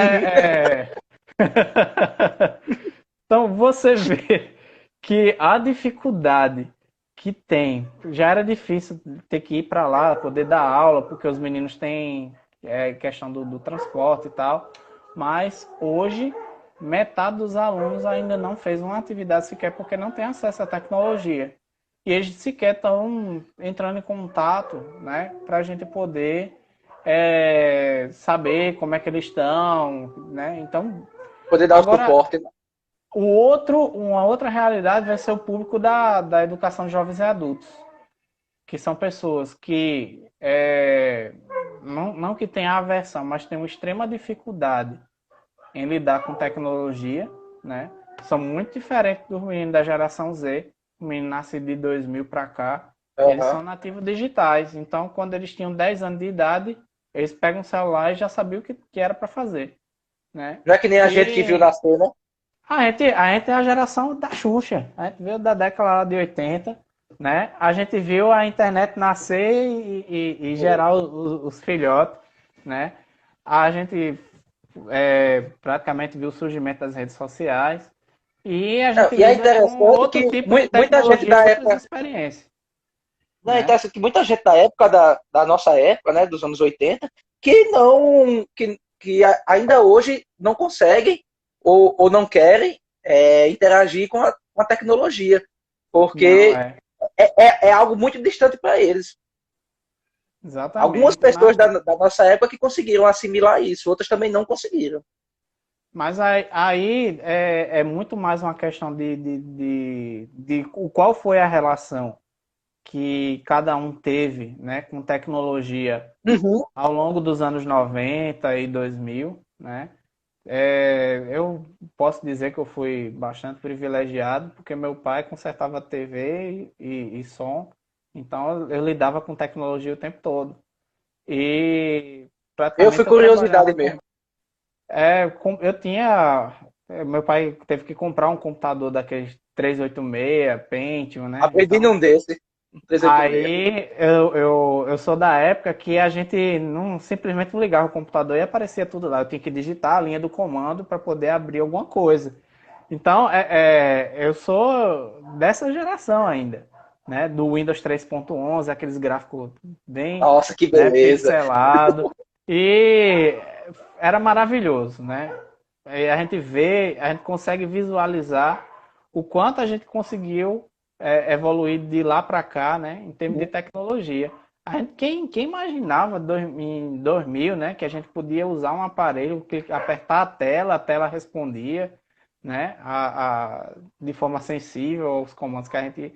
então você vê que a dificuldade que tem, já era difícil ter que ir para lá, poder dar aula, porque os meninos têm questão do transporte e tal, mas hoje metade dos alunos ainda não fez uma atividade sequer porque não tem acesso à tecnologia. E eles sequer estão entrando em contato, né, para a gente poder saber como é que eles estão, né? Então, Poder dar o agora suporte. uma outra realidade vai ser o público da educação de jovens e adultos, que são pessoas que não que tenham aversão, mas têm uma extrema dificuldade em lidar com tecnologia, né? São muito diferentes dos meninos da geração Z, o menino nascido de 2000 para cá, Eles Aham. são nativos digitais. Então, quando eles tinham 10 anos de idade, eles pegam o celular e já sabiam o que era para fazer, né? Não é que nem a gente que viu E nascer, né? a gente é a geração da Xuxa. A gente veio da década lá de 80, né? A gente viu a internet nascer e gerar os filhotes, né? A gente praticamente viu o surgimento das redes sociais e a Não, gente e é lida com interessante outro que tipo de muita gente tecnologia da e outras época. experiências, Não, é né? interessante que muita gente da época, da nossa época, né, dos anos 80, que não. Ainda hoje não conseguem ou não querem interagir com a tecnologia. Não, Porque é algo muito distante para eles. Algumas exatamente. pessoas da nossa época que conseguiram assimilar isso, outras também não conseguiram. Mas aí é muito mais uma questão de qual foi a relação que cada um teve, né, com tecnologia Uhum. ao longo dos anos 90 e 2000, né? Eu posso dizer que eu fui bastante privilegiado, porque meu pai consertava TV e som, então eu lidava com tecnologia o tempo todo. E Eu fui praticamente eu curiosidade trabalhava mesmo. eu tinha. Meu pai teve que comprar um computador daqueles 386, Pentium, né? Aprendi Então, num desse, um 386. aí eu sou da época que a gente não simplesmente não ligava o computador e aparecia tudo lá. Eu tinha que digitar a linha do comando para poder abrir alguma coisa. Então, eu sou dessa geração ainda, né? Do Windows 3.11, aqueles gráficos bem, Nossa, que né, beleza. pixelado. E era maravilhoso, né? E a gente consegue visualizar o quanto a gente conseguiu evoluir de lá para cá, né? Em termos de tecnologia. Quem imaginava em 2000, né, que a gente podia usar um aparelho, apertar a tela respondia, né, de forma sensível aos comandos que a gente.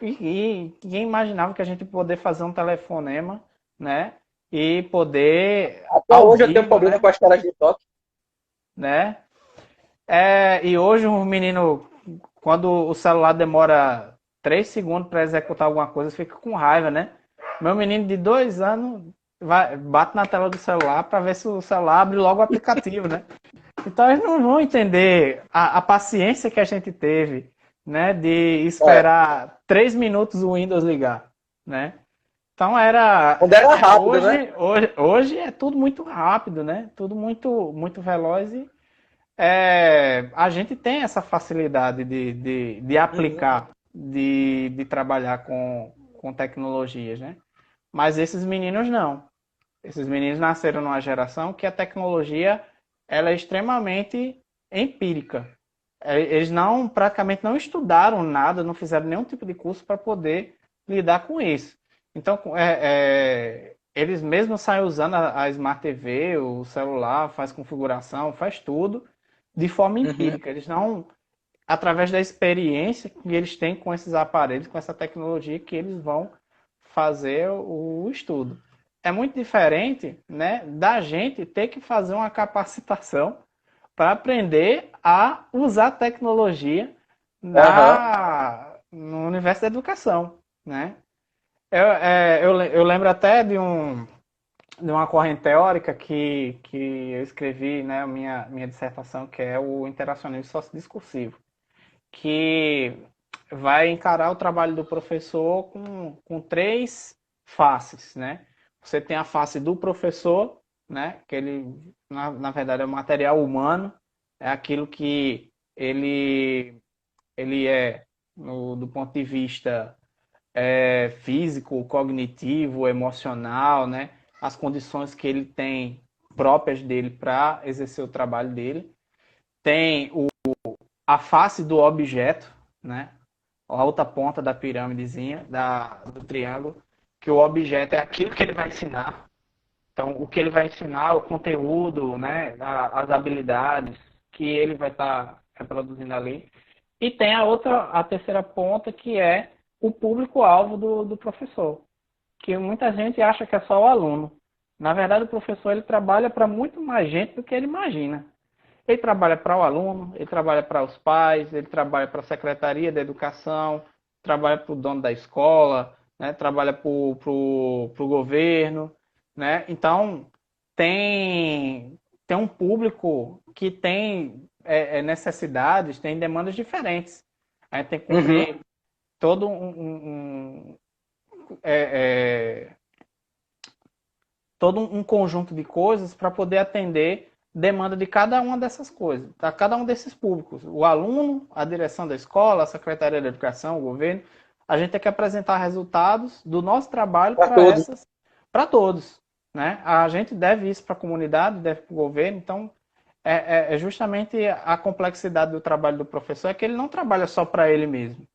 E quem imaginava que a gente poder fazer um telefonema, né, e poder Até ao hoje eu tenho vivo, problema né, com as telas de toque. né? E hoje um menino, quando o celular demora 3 segundos para executar alguma coisa, fica com raiva, né? Meu menino de 2 anos bate na tela do celular para ver se o celular abre logo o aplicativo, né? Então eles não vão entender a paciência que a gente teve, né, de É, esperar 3 minutos o Windows ligar, né? Então quando era rápido, né? hoje é tudo muito rápido, né? Tudo muito veloz e a gente tem essa facilidade de Uhum. aplicar, de trabalhar com tecnologias, né? Mas esses meninos não. Esses meninos nasceram numa geração que a tecnologia ela é extremamente empírica. Eles não praticamente não estudaram nada, não fizeram nenhum tipo de curso para poder lidar com isso. Então, eles mesmos saem usando a Smart TV, o celular, faz configuração, faz tudo de forma Uhum. empírica. Eles não, através da experiência que eles têm com esses aparelhos, com essa tecnologia, que eles vão fazer o estudo. É muito diferente, né, da gente ter que fazer uma capacitação para aprender a usar tecnologia Aham. no universo da educação, né? Eu lembro até de uma corrente teórica que eu escrevi, né, minha dissertação, que é o interacionismo sociodiscursivo, que vai encarar o trabalho do professor com três faces, né? Você tem a face do professor, né? Que ele, na verdade, é o material humano, é aquilo que ele é do ponto de vista físico, cognitivo, emocional, né? As condições que ele tem próprias dele para exercer o trabalho dele. Tem a face do objeto, né? A outra ponta da pirâmidezinha, do triângulo, que o objeto é aquilo que ele vai ensinar. Então, o que ele vai ensinar, o conteúdo, né? As habilidades que ele vai estar reproduzindo ali. E tem a terceira ponta, que é o público-alvo do professor, que muita gente acha que é só o aluno. Na verdade, o professor ele trabalha para muito mais gente do que ele imagina. Ele trabalha para o aluno, ele trabalha para os pais, ele trabalha para a Secretaria da Educação, trabalha para o dono da escola, né? Trabalha para o governo, né? Então, tem um público que tem necessidades, tem demandas diferentes. A gente tem que Uhum. cumprir todo é, é, todo um conjunto de coisas para poder atender demanda de cada uma dessas coisas, para cada um desses públicos. O aluno, a direção da escola, a Secretaria da Educação, o governo, a gente tem que apresentar resultados do nosso trabalho Para todos. para todos. Né? A gente deve isso para a comunidade, deve para o governo, então é justamente a complexidade do trabalho do professor, é que ele não trabalha só para ele mesmo.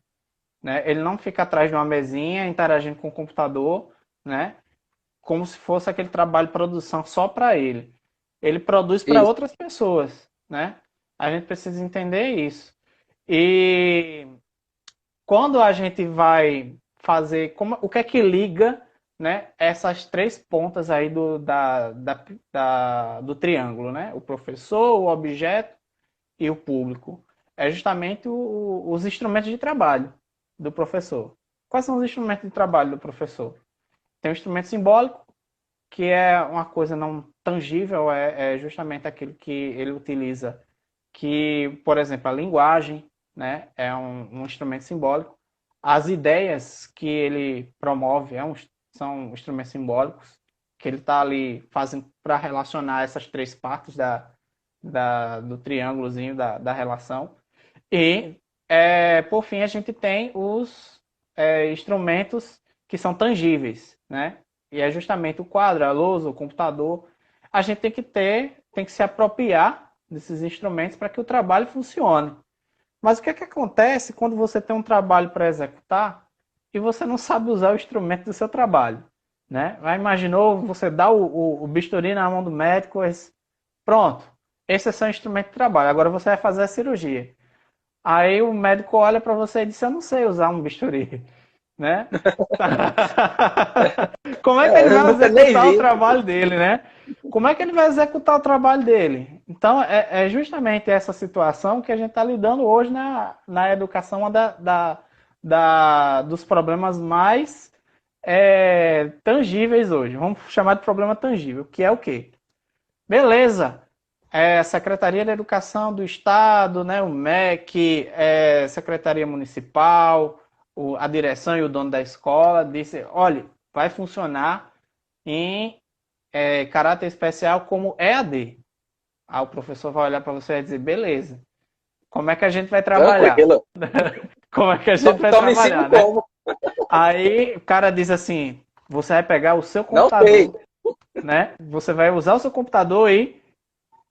Né? Ele não fica atrás de uma mesinha interagindo com o computador, né? Como se fosse aquele trabalho de produção só para ele. Ele produz para Isso. outras pessoas, né? A gente precisa entender isso. E quando a gente vai fazer, o que é que liga, né, essas três pontas aí do triângulo, né? O professor, o objeto e o público. É justamente os instrumentos de trabalho do professor. Quais são os instrumentos de trabalho do professor? Tem o instrumento simbólico, que é uma coisa não tangível, é justamente aquilo que ele utiliza, que, por exemplo, a linguagem, né, é um instrumento simbólico. As ideias que ele promove são instrumentos simbólicos, que ele está ali fazendo para relacionar essas três partes do triângulozinho da relação. E, por fim, a gente tem os instrumentos que são tangíveis, né? E é justamente o quadro, a lousa, o computador. A gente tem que se apropriar desses instrumentos para que o trabalho funcione. Mas o que é que acontece quando você tem um trabalho para executar e você não sabe usar o instrumento do seu trabalho? Né? Já imaginou você dá o bisturi na mão do médico, pronto, esse é seu instrumento de trabalho, agora você vai fazer a cirurgia. Aí o médico olha para você e diz, eu não sei usar um bisturi, né? Como é que ele Eu vai nunca nem executar o vi. trabalho dele, né? Como é que ele vai executar o trabalho dele? Então, é justamente essa situação que a gente está lidando hoje na educação, uma dos problemas mais tangíveis hoje. Vamos chamar de problema tangível, que é o quê? Beleza, a Secretaria da Educação do Estado, né, o MEC, Secretaria Municipal, a direção e o dono da escola disse, olha, vai funcionar em caráter especial como EAD. Aí o professor vai olhar para você e dizer, beleza, como é que a gente vai trabalhar? Tranquilo. Como é que a gente vai Só me ensina trabalhar, né? como. Aí o cara diz assim, você vai pegar o seu Não sei. computador, né? Você vai usar o seu computador e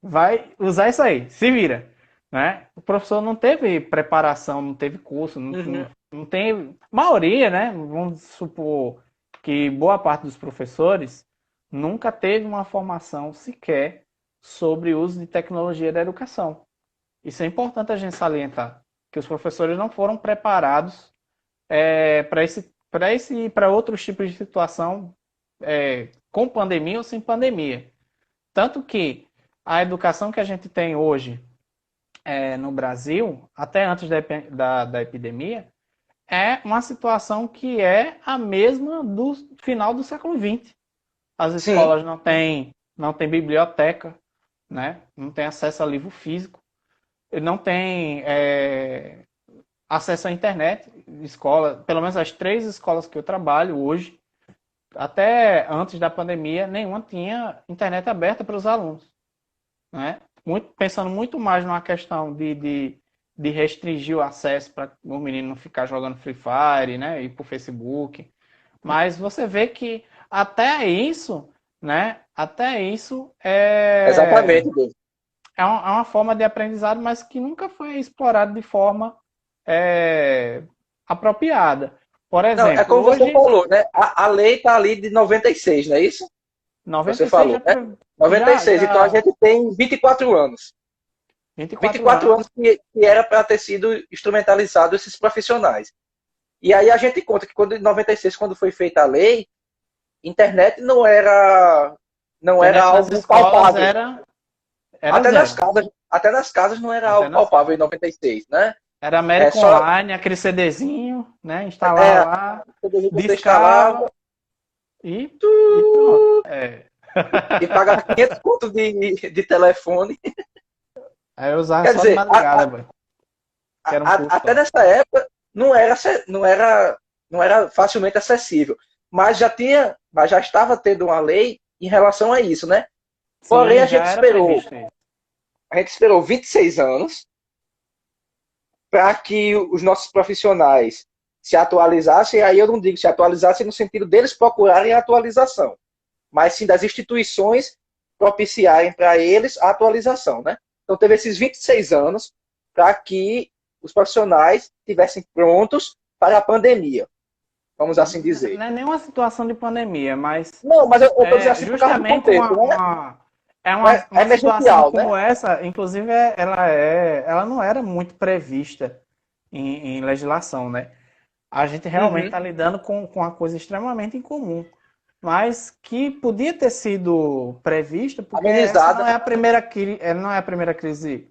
vai usar isso aí, se vira. Né? O professor não teve preparação, não teve curso, Uhum. não tem. Maioria, né? Vamos supor que boa parte dos professores nunca teve uma formação sequer sobre o uso de tecnologia da educação. Isso é importante a gente salientar, que os professores não foram preparados para outros tipos de situação com pandemia ou sem pandemia. Tanto que a educação que a gente tem hoje no Brasil, até antes da epidemia, é uma situação que é a mesma do final do século XX. As Sim. escolas não têm biblioteca, né? Não tem acesso a livro físico, não tem acesso à internet. Escola, pelo menos as três escolas que eu trabalho hoje, até antes da pandemia, nenhuma tinha internet aberta para os alunos. Né? Pensando muito mais numa questão de restringir o acesso para o menino não ficar jogando Free Fire, né? Ir para o Facebook. Mas você vê que até isso, né? Até isso Exatamente, Deus. é uma forma de aprendizado, mas que nunca foi explorado de forma apropriada. Por Não, é exemplo, como você hoje, falou, né? A lei está ali de 96, não é isso? Você 96 falou, né? Noventa e já, seis. Então a já gente tem 24 anos. 24 24 anos anos. que era para ter sido instrumentalizado esses profissionais. E aí a gente conta que quando em 96, quando foi feita a lei, internet não era Internet nas algo escolas palpável. era zero. Até nas casas não era Até algo nas palpável em casas. 96, né? Era É América só Online, aquele CDzinho, né? Instalava é, lá, você discava instalava e, e pronto. É. e pagava 500 conto de telefone. Aí eu usava Quer só de dizer, madrugada, boy, que era um custo até só. nessa época não era facilmente acessível, mas já estava tendo uma lei em relação a isso, né? Porém, Sim, já era previsto isso. a gente esperou 26 anos para que os nossos profissionais se atualizassem. Aí eu não digo se atualizassem no sentido deles procurarem a atualização, mas sim das instituições propiciarem para eles a atualização, né? Então teve esses 26 anos para que os profissionais estivessem prontos para a pandemia, vamos assim dizer. Não é nenhuma situação de pandemia, mas Não, mas eu estou dizendo é assim por causa do justamente contexto, né? é É uma situação emergencial, né? como essa, inclusive ela não era muito prevista em legislação, né? A gente realmente Uhum. está lidando com uma coisa extremamente incomum, mas que podia ter sido prevista, porque essa não Amenizada, é a primeira, não é a primeira crise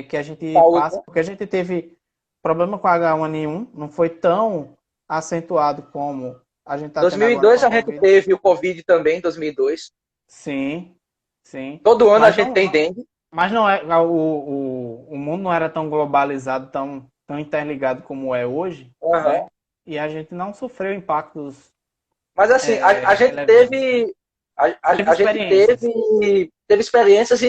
que a gente saúde, passa, né? porque a gente teve problema com H1N1, não foi tão acentuado como a gente está tendo agora com 2002 a a gente Covid. teve o Covid também, 2002. Sim, sim. Todo ano a Mas gente tem não, dengue. mas não é, o mundo não era tão globalizado, tão interligado como é hoje, Uhum. né? E a gente não sofreu impactos Mas assim, a gente relevantes. teve, Teve a gente experiências. teve experiências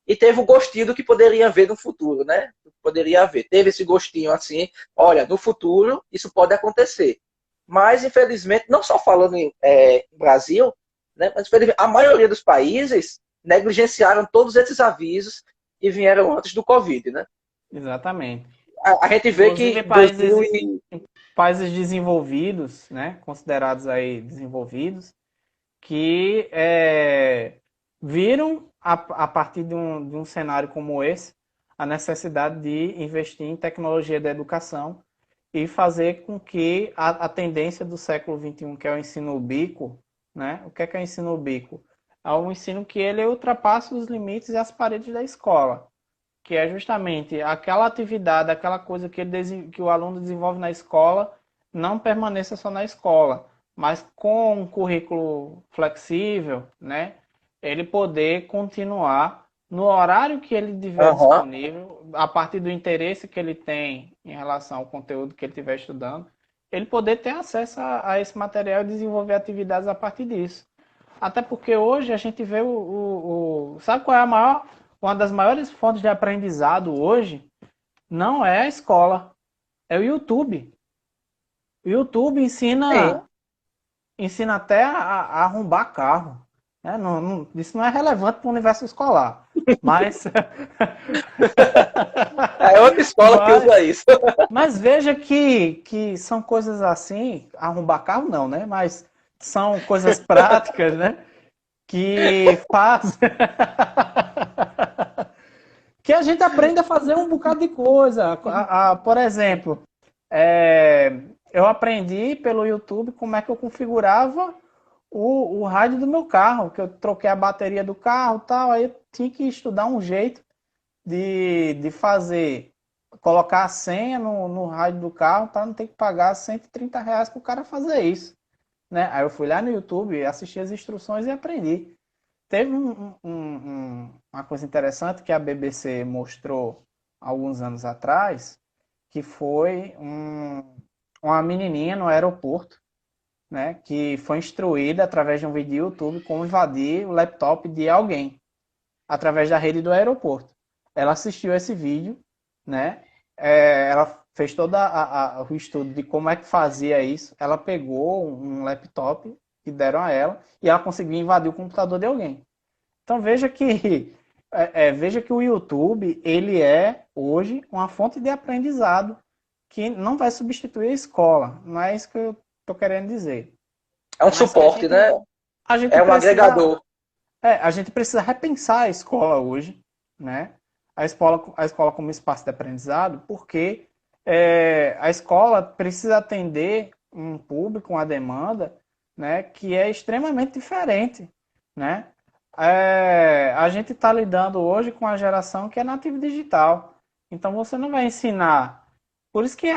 e teve o gostinho do que poderia haver no futuro, né? Poderia haver. Teve esse gostinho assim, olha, no futuro isso pode acontecer. Mas, infelizmente, não só falando em Brasil, né? Mas infelizmente, a maioria dos países negligenciaram todos esses avisos que vieram antes do Covid, né? Exatamente. A gente vê Inclusive que 2000 e... países desenvolvidos, né, considerados aí desenvolvidos, que viram a partir de um cenário como esse a necessidade de investir em tecnologia da educação e fazer com que a tendência do século XXI, que é o ensino ubíquo, né? O que é o ensino ubíquo? É um ensino que ele ultrapassa os limites e as paredes da escola, que é justamente aquela atividade, aquela coisa que o aluno desenvolve na escola, não permaneça só na escola, mas com um currículo flexível, né? Ele poder continuar no horário que ele tiver Uhum. disponível, a partir do interesse que ele tem em relação ao conteúdo que ele estiver estudando, ele poder ter acesso a esse material e desenvolver atividades a partir disso. Até porque hoje a gente vê sabe qual é uma das maiores fontes de aprendizado hoje? Não é a escola, é o YouTube. O YouTube Sim. ensina até a arrombar carro. Né? Isso não é relevante para o universo escolar. Mas, É outra escola que usa mas, isso. mas veja que são coisas assim, arrombar carro não, né? Mas são coisas práticas, né? Que faz que a gente aprende a fazer um bocado de coisa. Por exemplo, eu aprendi pelo YouTube como é que eu configurava o rádio do meu carro, que eu troquei a bateria do carro e tal, aí eu tinha que estudar um jeito de fazer, colocar a senha no rádio do carro para não ter que pagar R$ 130 para o cara fazer isso. Né? Aí eu fui lá no YouTube, assisti as instruções e aprendi. Teve uma coisa interessante que a BBC mostrou alguns anos atrás, que foi uma menininha no aeroporto, né, que foi instruída através de um vídeo do YouTube como invadir o laptop de alguém através da rede do aeroporto. Ela assistiu esse vídeo, né? Ela fez todo o estudo de como é que fazia isso. Ela pegou um laptop que deram a ela e ela conseguiu invadir o computador de alguém. Então veja que o YouTube ele é hoje uma fonte de aprendizado que não vai substituir a escola. Não é isso que eu estou querendo dizer. É um Mas que suporte, né? a gente É um precisa agregador. a gente precisa repensar a escola hoje, né? A escola como espaço de aprendizado, porque a escola precisa atender um público, uma demanda, né, que é extremamente diferente, né? A gente está lidando hoje com a geração que é nativa digital. Então você não vai ensinar. Por isso que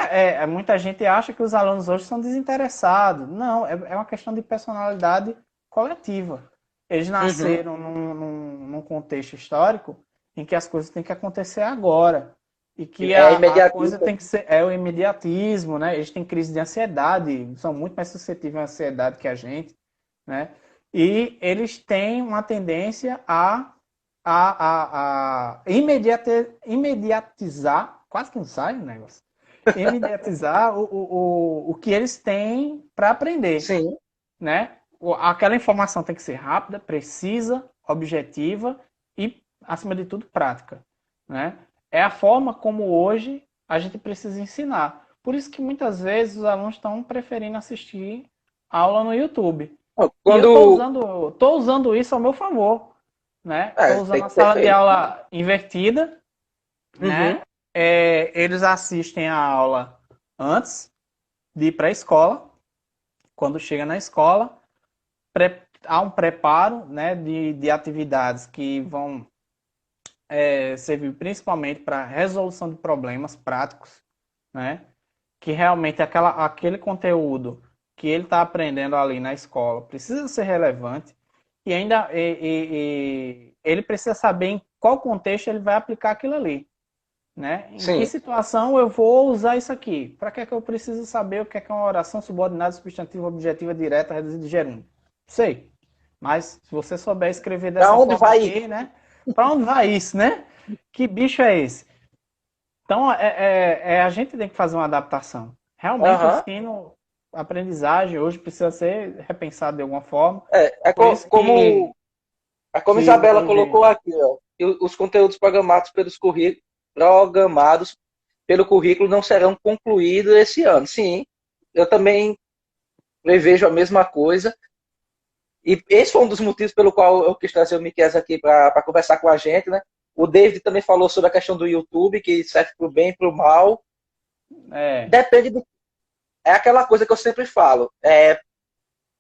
muita gente acha que os alunos hoje são desinteressados. Não, é uma questão de personalidade coletiva. Eles Uhum. nasceram num contexto histórico em que as coisas têm que acontecer agora. E que É a coisa imediatista. tem que ser. É o imediatismo, né? Eles têm crise de ansiedade, são muito mais suscetíveis à ansiedade que a gente, né? E eles têm uma tendência a imediatizar, quase que não sai o negócio, imediatizar o que eles têm para aprender, Sim. né? Aquela informação tem que ser rápida, precisa, objetiva e, acima de tudo, prática, né? É a forma como hoje a gente precisa ensinar. Por isso que muitas vezes os alunos estão preferindo assistir aula no YouTube. E eu estou Quando. usando isso ao meu favor, né? Estou usando Tem a que ser sala de feito. aula invertida, Uhum. né? Eles assistem a aula antes de ir para a escola. Quando chega na escola, há um preparo, né, de atividades que vão servir principalmente para resolução de problemas práticos, né? Que realmente aquele conteúdo que ele está aprendendo ali na escola precisa ser relevante e ainda ele precisa saber em qual contexto ele vai aplicar aquilo ali, né? Em que Sim. situação eu vou usar isso aqui? Para que é que eu preciso saber o que é uma oração subordinada, substantiva, objetiva, direta, reduzida de gerúndio? Sei. Mas se você souber escrever Para dessa onde forma vai? aqui, né? Para onde vai isso, né? Que bicho é esse? Então, a gente tem que fazer uma adaptação. Realmente, o Aham. ensino, a aprendizagem hoje precisa ser repensado de alguma forma. É Por isso como que Isabela hoje. colocou aqui, ó, que os conteúdos programados pelo currículo não serão concluídos esse ano. Sim, eu também prevejo a mesma coisa. E esse foi um dos motivos pelo qual eu quis trazer o Miquel aqui para conversar com a gente, né? O David também falou sobre a questão do YouTube, que serve para o bem e para o mal. É, Depende do. É aquela coisa que eu sempre falo.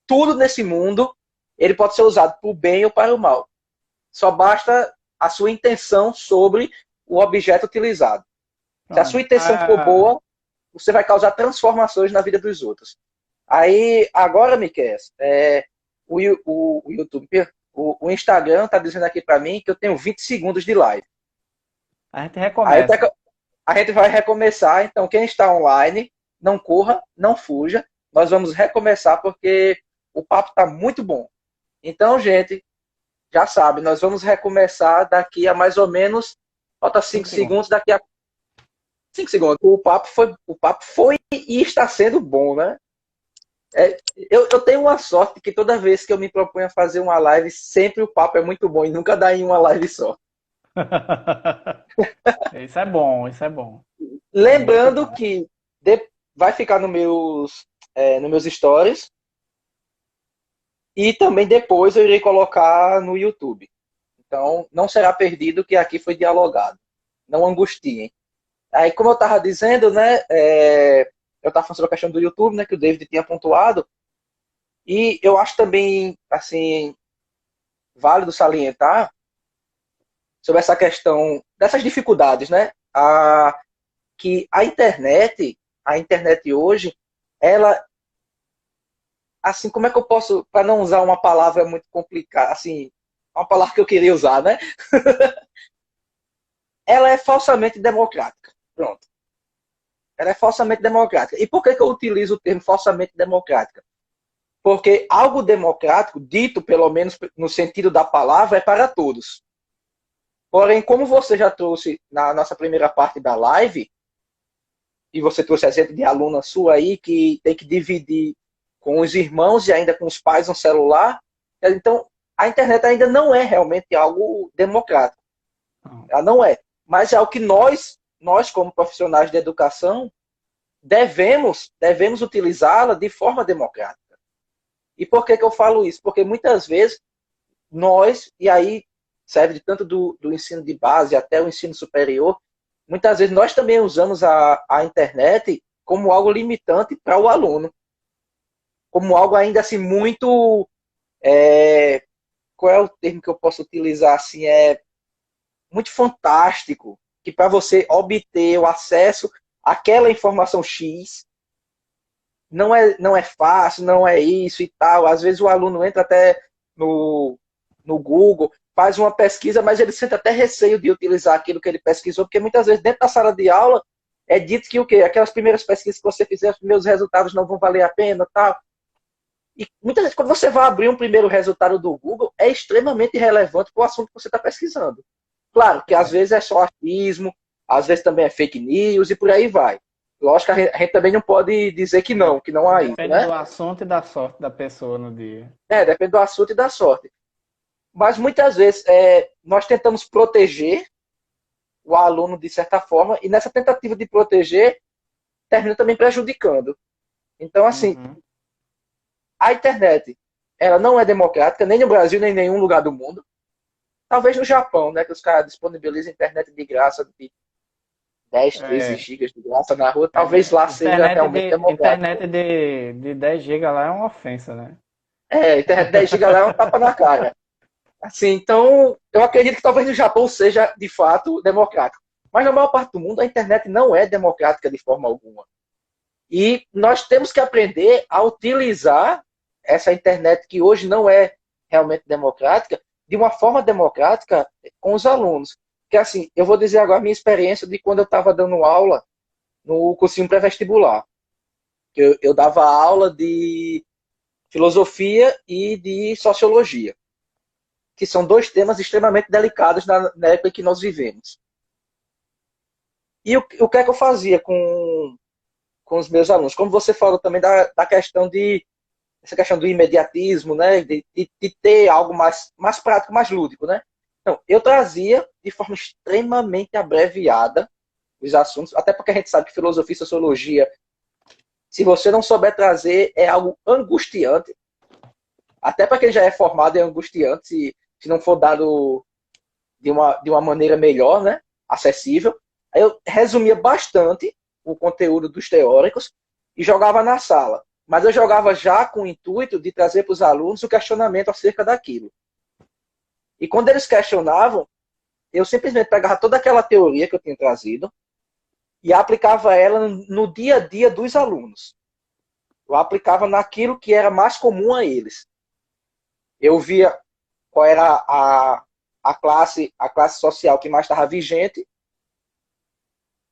Tudo nesse mundo ele pode ser usado para o bem ou para o mal. Só basta a sua intenção sobre o objeto utilizado. Se a sua pronto. intenção for boa, você vai causar transformações na vida dos outros. Aí, agora, Miquel, o YouTube, o Instagram está dizendo aqui para mim que eu tenho 20 segundos de live. A gente Aí recomeça. a gente vai recomeçar. Então, quem está online, não corra, não fuja. Nós vamos recomeçar porque o papo está muito bom. Então, gente, já sabe, nós vamos recomeçar daqui a mais ou menos. Falta 5 5 segundos. segundos, daqui a 5 segundos. O papo foi e está sendo bom, né? Eu tenho uma sorte que toda vez que eu me proponho a fazer uma live, sempre o papo é muito bom e nunca dá em uma live só. Isso é bom, isso é bom. É muito Lembrando bom. que vai ficar no meus stories e também depois eu irei colocar no YouTube. Então, não será perdido que aqui foi dialogado. Não angustiem. Aí, como eu estava dizendo, né, eu estava falando sobre a questão do YouTube, né, que o David tinha pontuado, e eu acho também, assim, válido salientar sobre essa questão dessas dificuldades, né, que a internet hoje, ela, assim, como é que eu posso, para não usar uma palavra muito complicada, assim, uma palavra que eu queria usar, né, ela é falsamente democrática. Pronto. Ela é falsamente democrática. E por que eu utilizo o termo falsamente democrática? Porque algo democrático, dito pelo menos no sentido da palavra, é para todos. Porém, como você já trouxe na nossa primeira parte da live, e você trouxe exemplo de aluna sua aí que tem que dividir com os irmãos e ainda com os pais um celular, então a internet ainda não é realmente algo democrático. Ela não é. Mas é o que nós como profissionais de educação, devemos utilizá-la de forma democrática. E por que eu falo isso? Porque muitas vezes e aí serve de tanto do ensino de base até o ensino superior, muitas vezes nós também usamos a internet como algo limitante para o aluno, como algo ainda assim muito. Qual é o termo que eu posso utilizar assim? É muito fantástico. que para você obter o acesso àquela informação X, não é fácil, não é isso e tal. Às vezes o aluno entra até no Google, faz uma pesquisa, mas ele sente até receio de utilizar aquilo que ele pesquisou, porque muitas vezes dentro da sala de aula é dito que o quê? Aquelas primeiras pesquisas que você fizer, os primeiros resultados não vão valer a pena, tal. E muitas vezes, quando você vai abrir um primeiro resultado do Google, é extremamente relevante para o assunto que você está pesquisando. Claro que às vezes é só achismo, às vezes também é fake news e por aí vai. Lógico que a gente também não pode dizer que não há isso, Depende né? do assunto e da sorte da pessoa no dia. Depende do assunto e da sorte. Mas muitas vezes nós tentamos proteger o aluno de certa forma, e nessa tentativa de proteger, termina também prejudicando. Então, assim, Uhum. a internet, ela não é democrática, nem no Brasil, nem em nenhum lugar do mundo. Talvez no Japão, né, que os caras disponibilizam internet de graça de 10, 13 É, gigas de graça na rua, talvez lá seja realmente internet democrático. de 10 GB lá é uma ofensa, né? Internet de 10 gigas lá é um tapa na cara. Assim, então, eu acredito que talvez no Japão seja, de fato, democrático. Mas na maior parte do mundo, a internet não é democrática de forma alguma. E nós temos que aprender a utilizar essa internet que hoje não é realmente democrática, de uma forma democrática com os alunos. Porque assim, eu vou dizer agora a minha experiência de quando eu estava dando aula no cursinho pré-vestibular. Eu dava aula de filosofia e de sociologia, que são dois temas extremamente delicados na época que nós vivemos. E o que é que eu fazia com os meus alunos? Como você falou também da questão de essa questão do imediatismo, né? De ter algo mais prático, mais lúdico, né? Então, eu trazia de forma extremamente abreviada os assuntos, até porque a gente sabe que filosofia e sociologia, se você não souber trazer, é algo angustiante. Até para quem já é formado é angustiante, se não for dado de uma maneira melhor, né? Acessível. Aí eu resumia bastante o conteúdo dos teóricos e jogava na sala. Mas eu jogava já com o intuito de trazer para os alunos o questionamento acerca daquilo. E quando eles questionavam, eu simplesmente pegava toda aquela teoria que eu tinha trazido e aplicava ela no dia a dia dos alunos. Eu aplicava naquilo que era mais comum a eles. Eu via qual era a classe social que mais estava vigente,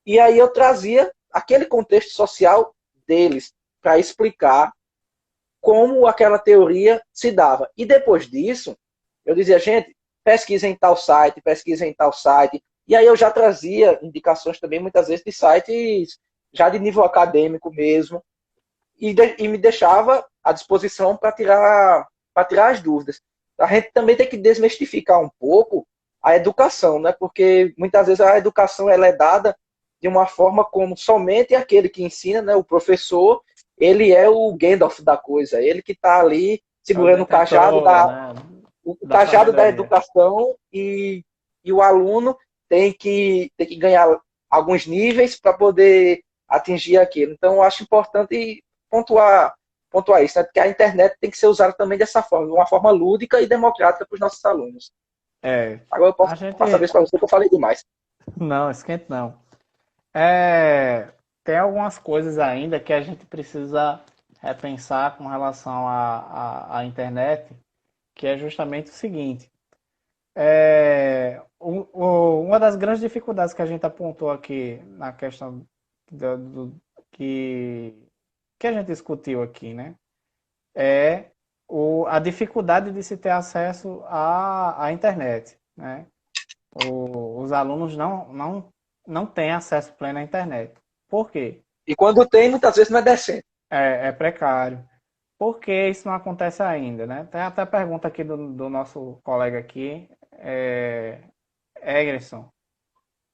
e aí eu trazia aquele contexto social deles para explicar como aquela teoria se dava. E depois disso, eu dizia, gente, pesquisa em tal site, pesquisa em tal site. E aí eu já trazia indicações também, muitas vezes, de sites já de nível acadêmico mesmo, e me deixava à disposição para tirar as dúvidas. A gente também tem que desmistificar um pouco a educação, né? Porque muitas vezes a educação ela é dada de uma forma como somente aquele que ensina, né, o professor, ele é o Gandalf da coisa, ele que está ali É o segurando o cajado detentor, da, né, o da cajado da sabedoria. educação e o aluno tem que ganhar alguns níveis para poder atingir aquilo. Então, eu acho importante pontuar, pontuar isso, né? Porque a internet tem que ser usada também dessa forma, de uma forma lúdica e democrática para os nossos alunos. É, Agora eu a posso passar a gente. vez para você que eu falei demais. Não, esquente não. É, tem algumas coisas ainda que a gente precisa repensar com relação à internet, que é justamente o seguinte. Uma das grandes dificuldades que a gente apontou aqui na questão que a gente discutiu aqui, né? É a dificuldade de se ter acesso à internet, né? Os alunos não têm acesso pleno à internet. Por quê? E quando tem, muitas vezes não é decente. É precário. Por que isso não acontece ainda, né? Tem até pergunta aqui do nosso colega aqui, Eggerson,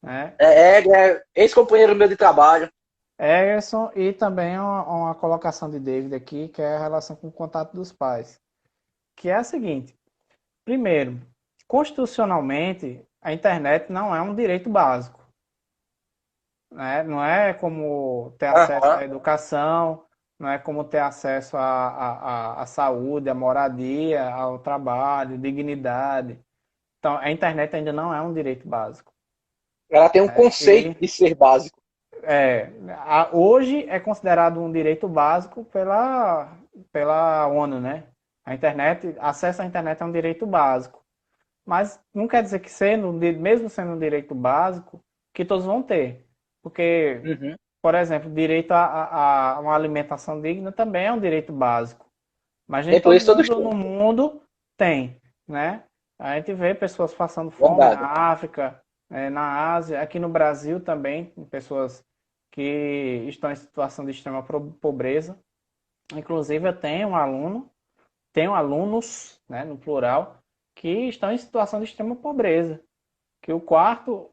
né? É ex-companheiro meu de trabalho. Eggerson e também uma colocação de David aqui, que é a relação com o contato dos pais. Que é a seguinte, primeiro, constitucionalmente, a internet não é um direito básico, né? Não é como ter acesso à Aham. educação, não é como ter acesso à saúde, à moradia, ao trabalho, dignidade. Então, a internet ainda não é um direito básico. Ela tem um conceito E de ser básico. hoje é considerado um direito básico pela ONU, né? A internet, acesso à internet é um direito básico. Mas não quer dizer que mesmo sendo um direito básico, que todos vão ter. Porque, Uhum. por exemplo, direito a uma alimentação digna também é um direito básico. Mas nem Nem por todo isso todos mundo têm. no mundo tem, né? A gente vê pessoas passando fome na Verdade. África, na Ásia, aqui no Brasil também, tem pessoas que estão em situação de extrema pobreza. Inclusive, eu tenho alunos, né, no plural, que estão em situação de extrema pobreza. Que o quarto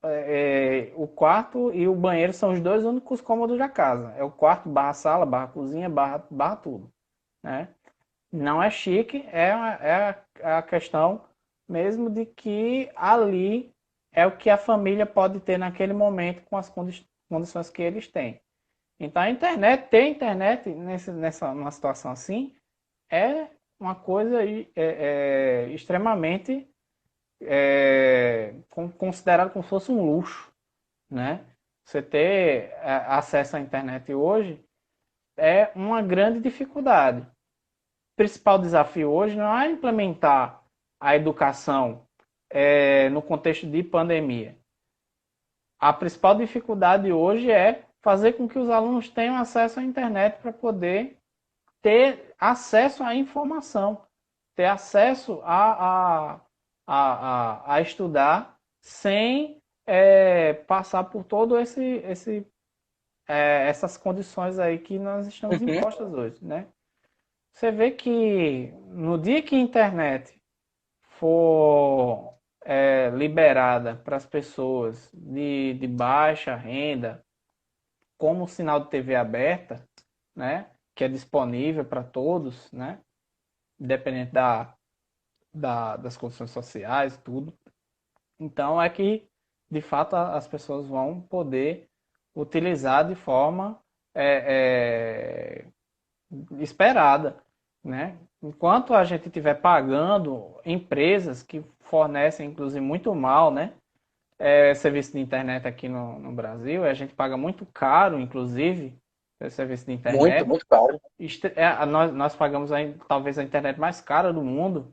e o banheiro são os dois únicos cômodos da casa. É o quarto barra sala, barra cozinha, barra tudo, né? Não é chique, é a questão mesmo de que ali é o que a família pode ter naquele momento com as condições que eles têm. Então ter internet numa situação assim, é uma coisa extremamente considerado como se fosse um luxo, né? Você ter acesso à internet hoje é uma grande dificuldade. O principal desafio hoje não é implementar a educação no contexto de pandemia. A principal dificuldade hoje é fazer com que os alunos tenham acesso à internet para poder ter acesso à informação, ter acesso a estudar sem passar por todo essas condições aí que nós estamos Uhum. impostas hoje, né? Você vê que no dia que a internet for liberada para as pessoas de baixa renda, como sinal de TV aberta, né? Que é disponível para todos, né? Independente das condições sociais, tudo. Então é que, de fato, as pessoas vão poder utilizar de forma esperada, né? Enquanto a gente estiver pagando empresas que fornecem, inclusive, muito mal, né? Serviço de internet aqui no Brasil, a gente paga muito caro, inclusive, esse serviço de Muito, internet. muito caro. Nós pagamos talvez a internet mais cara do mundo,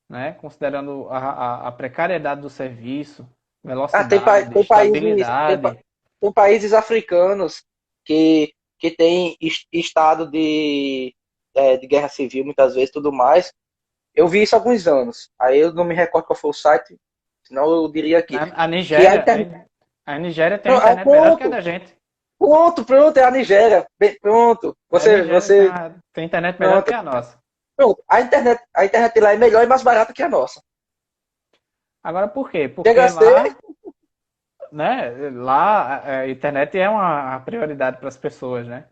né? Considerando a precariedade do serviço, Ah, velocidade, estabilidade. tem países africanos que tem estado de guerra civil, muitas vezes, tudo mais. Eu vi isso há alguns anos. Aí eu não me recordo qual foi o site, senão eu diria aqui. A Que a Nigéria, internet. a Nigéria tem uma internet melhor do que a Pronto, da gente. pronto, é a Nigéria. Pronto. A Nigéria Você. tem internet melhor do que Pronto, a nossa. pronto. A internet lá é melhor e mais barata que a nossa. Agora por quê? Chega Porque a ser. lá, né, lá a internet é uma prioridade para as pessoas, né?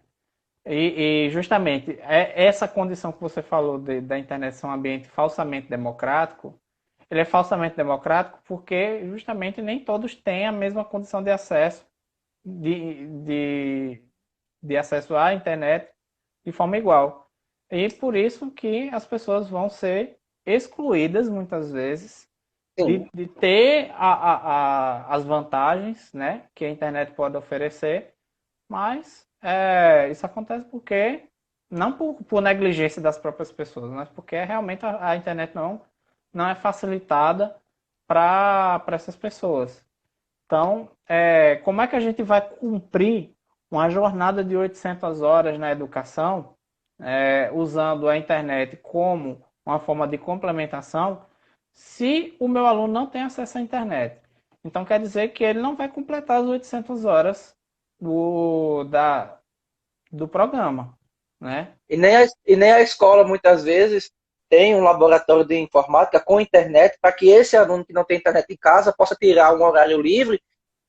E justamente essa condição que você falou da internet ser um ambiente falsamente democrático, ele é falsamente democrático porque justamente nem todos têm a mesma condição de acesso de, de, de acesso à internet de forma igual. E por isso que as pessoas vão ser excluídas muitas vezes Sim. de ter as vantagens, né, que a internet pode oferecer, mas isso acontece porque não por negligência das próprias pessoas, mas porque realmente a internet não é facilitada para essas pessoas. Então, como é que a gente vai cumprir uma jornada de 800 horas na educação, usando a internet como uma forma de complementação, se o meu aluno não tem acesso à internet? Então, quer dizer que ele não vai completar as 800 horas do programa, né? E nem a escola, muitas vezes, tem um laboratório de informática com internet para que esse aluno que não tem internet em casa possa tirar um horário livre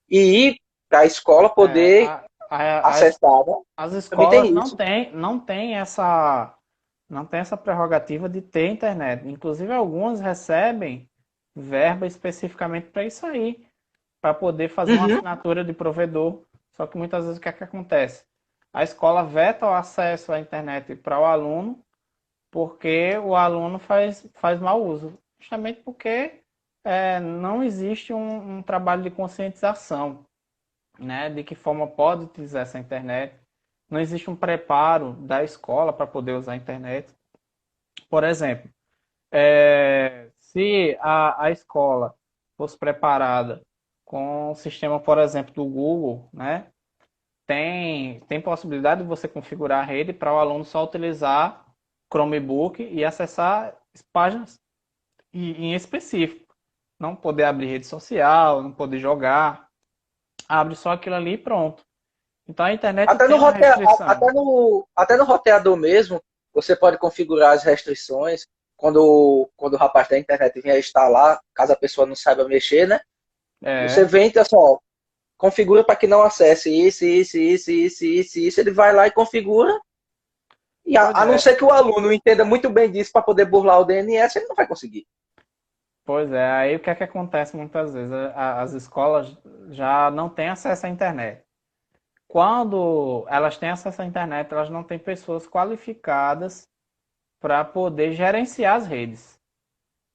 e ir para a escola É, poder acessar, né? as Também escolas tem isso. não tem essa prerrogativa de ter internet. Inclusive, algumas recebem verba especificamente para isso aí, para poder fazer uma Uhum. assinatura de provedor. Só que muitas vezes o que é que acontece? A escola veta o acesso à internet para o aluno, porque o aluno faz mau uso. Justamente porque não existe um trabalho de conscientização. né, de que forma pode utilizar essa internet. Não existe um preparo da escola para poder usar a internet. Por exemplo, se a escola fosse preparada com o sistema, por exemplo, do Google, né, tem possibilidade de você configurar a rede para o aluno só utilizar Chromebook e acessar páginas em específico. Não poder abrir rede social, não poder jogar. Abre só aquilo ali e pronto. Então a internet Até tem no, uma restrição. até no roteador mesmo, você pode configurar as restrições quando o rapaz da internet vier instalar, caso a pessoa não saiba mexer, né? Você É, vem e diz assim, ó, configura para que não acesse isso. Ele vai lá e configura. E pois a não é, ser que o aluno entenda muito bem disso para poder burlar o DNS, ele não vai conseguir. pois é. Aí o que é que acontece muitas vezes? As escolas já não têm acesso à internet. Quando elas têm acesso à internet, elas não têm pessoas qualificadas para poder gerenciar as redes,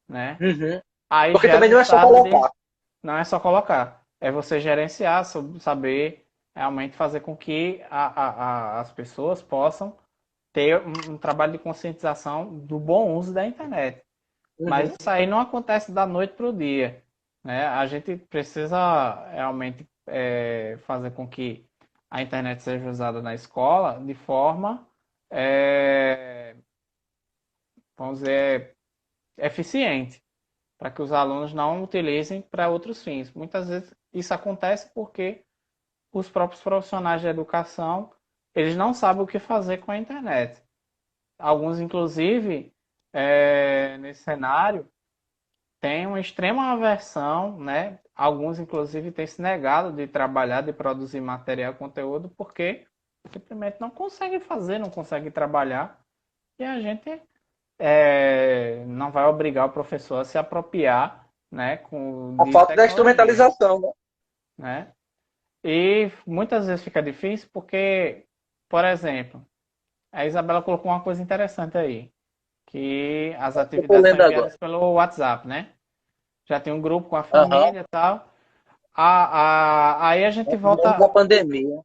né? Uhum. Aí Porque gera também um não é só estado de, colocar. não é só colocar, é você gerenciar, saber realmente fazer com que as pessoas possam ter um trabalho de conscientização do bom uso da internet. Mas Uhum. isso aí não acontece da noite para o dia, né? A gente precisa realmente fazer com que a internet seja usada na escola de forma, é, vamos dizer, eficiente, para que os alunos não utilizem para outros fins. Muitas vezes isso acontece porque os próprios profissionais de educação, eles não sabem o que fazer com a internet. Alguns, inclusive, nesse cenário, têm uma extrema aversão, né? Alguns, inclusive, têm se negado de trabalhar, de produzir material, conteúdo, porque simplesmente não conseguem fazer, não conseguem trabalhar. E a gente não vai obrigar o professor a se apropriar, né, A de falta da tecnologia, instrumentalização, né? né? E muitas vezes fica difícil porque, por exemplo, a Isabela colocou uma coisa interessante aí, que as Eu tô atividades são lendo agora. enviadas pelo WhatsApp, né? Já tem um grupo com a Aham. família e tal. Aí a gente Mesmo da volta. pandemia.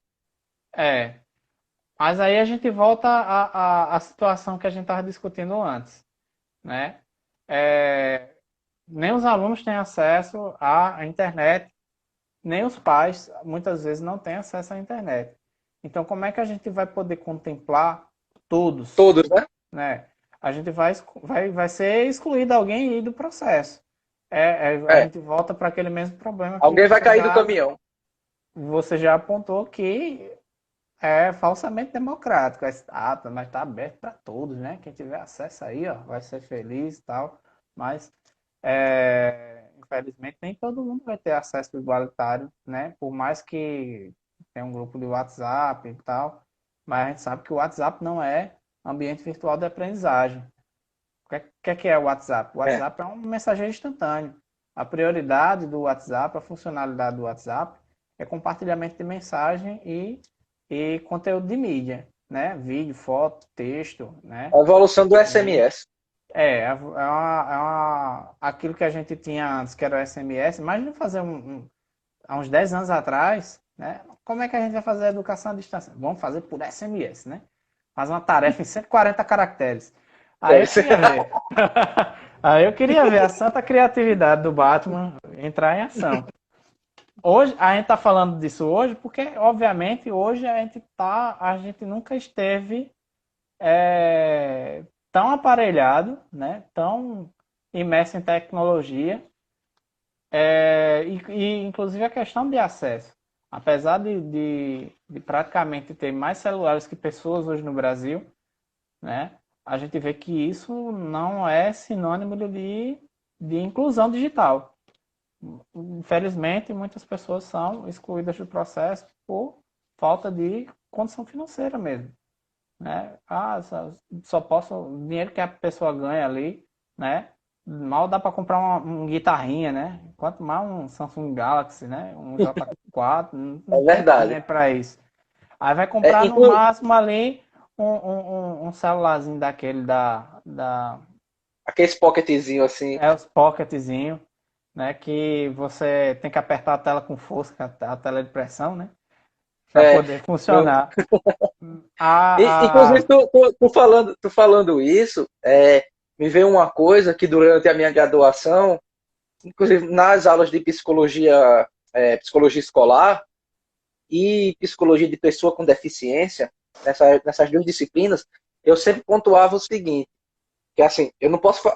É. Mas aí a gente volta à situação que a gente estava discutindo antes, né? É, nem os alunos têm acesso à internet, nem os pais muitas vezes não têm acesso à internet. Então, como é que a gente vai poder contemplar todos, Todos, né? né? A gente vai ser excluído alguém aí do processo. A É. gente volta para aquele mesmo problema que Alguém vai cair do caminhão. você já apontou que é falsamente democrático. Mas está aberto para todos, né? Quem tiver acesso aí, ó, vai ser feliz e tal. Mas, infelizmente, nem todo mundo vai ter acesso igualitário, né? Por mais que tenha um grupo de WhatsApp e tal, mas a gente sabe que o WhatsApp não é ambiente virtual de aprendizagem. O que é o WhatsApp? O É. WhatsApp é um mensageiro instantâneo. A prioridade do WhatsApp, a funcionalidade do WhatsApp é compartilhamento de mensagem e conteúdo de mídia, né? Vídeo, foto, texto, né? A evolução do E SMS. aquilo que a gente tinha antes, que era o SMS. Imagina fazer há uns 10 anos atrás, né? Como é que a gente vai fazer a educação à distância? Vamos fazer por SMS, né? Faz uma tarefa em 140 caracteres. Aí É eu isso. queria ver. Aí eu queria ver a santa criatividade do Batman entrar em ação. Hoje, a gente está falando disso hoje porque, obviamente, hoje a gente nunca esteve tão aparelhado, né? Tão imerso em tecnologia inclusive a questão de acesso. Apesar de praticamente ter mais celulares que pessoas hoje no Brasil, né? A gente vê que isso não é sinônimo de inclusão digital. Infelizmente, muitas pessoas são excluídas do processo por falta de condição financeira mesmo, né? Só posso o dinheiro que a pessoa ganha ali, né? Mal dá para comprar uma guitarrinha, né? Quanto mais um Samsung Galaxy, né? Um J4, não É tem verdade. dinheiro para isso. Aí vai É, comprar no máximo ali um celularzinho daquele da aquele pocketzinho assim. os pocketzinho. né? Que você tem que apertar a tela com força, a tela de pressão, né? Para É, poder no- funcionar. Inclusive, A, tu falando isso, me veio uma coisa que durante a minha graduação, inclusive nas aulas de psicologia, psicologia escolar e psicologia de pessoa com deficiência, nessas duas disciplinas, eu sempre pontuava o seguinte, que assim, eu não posso,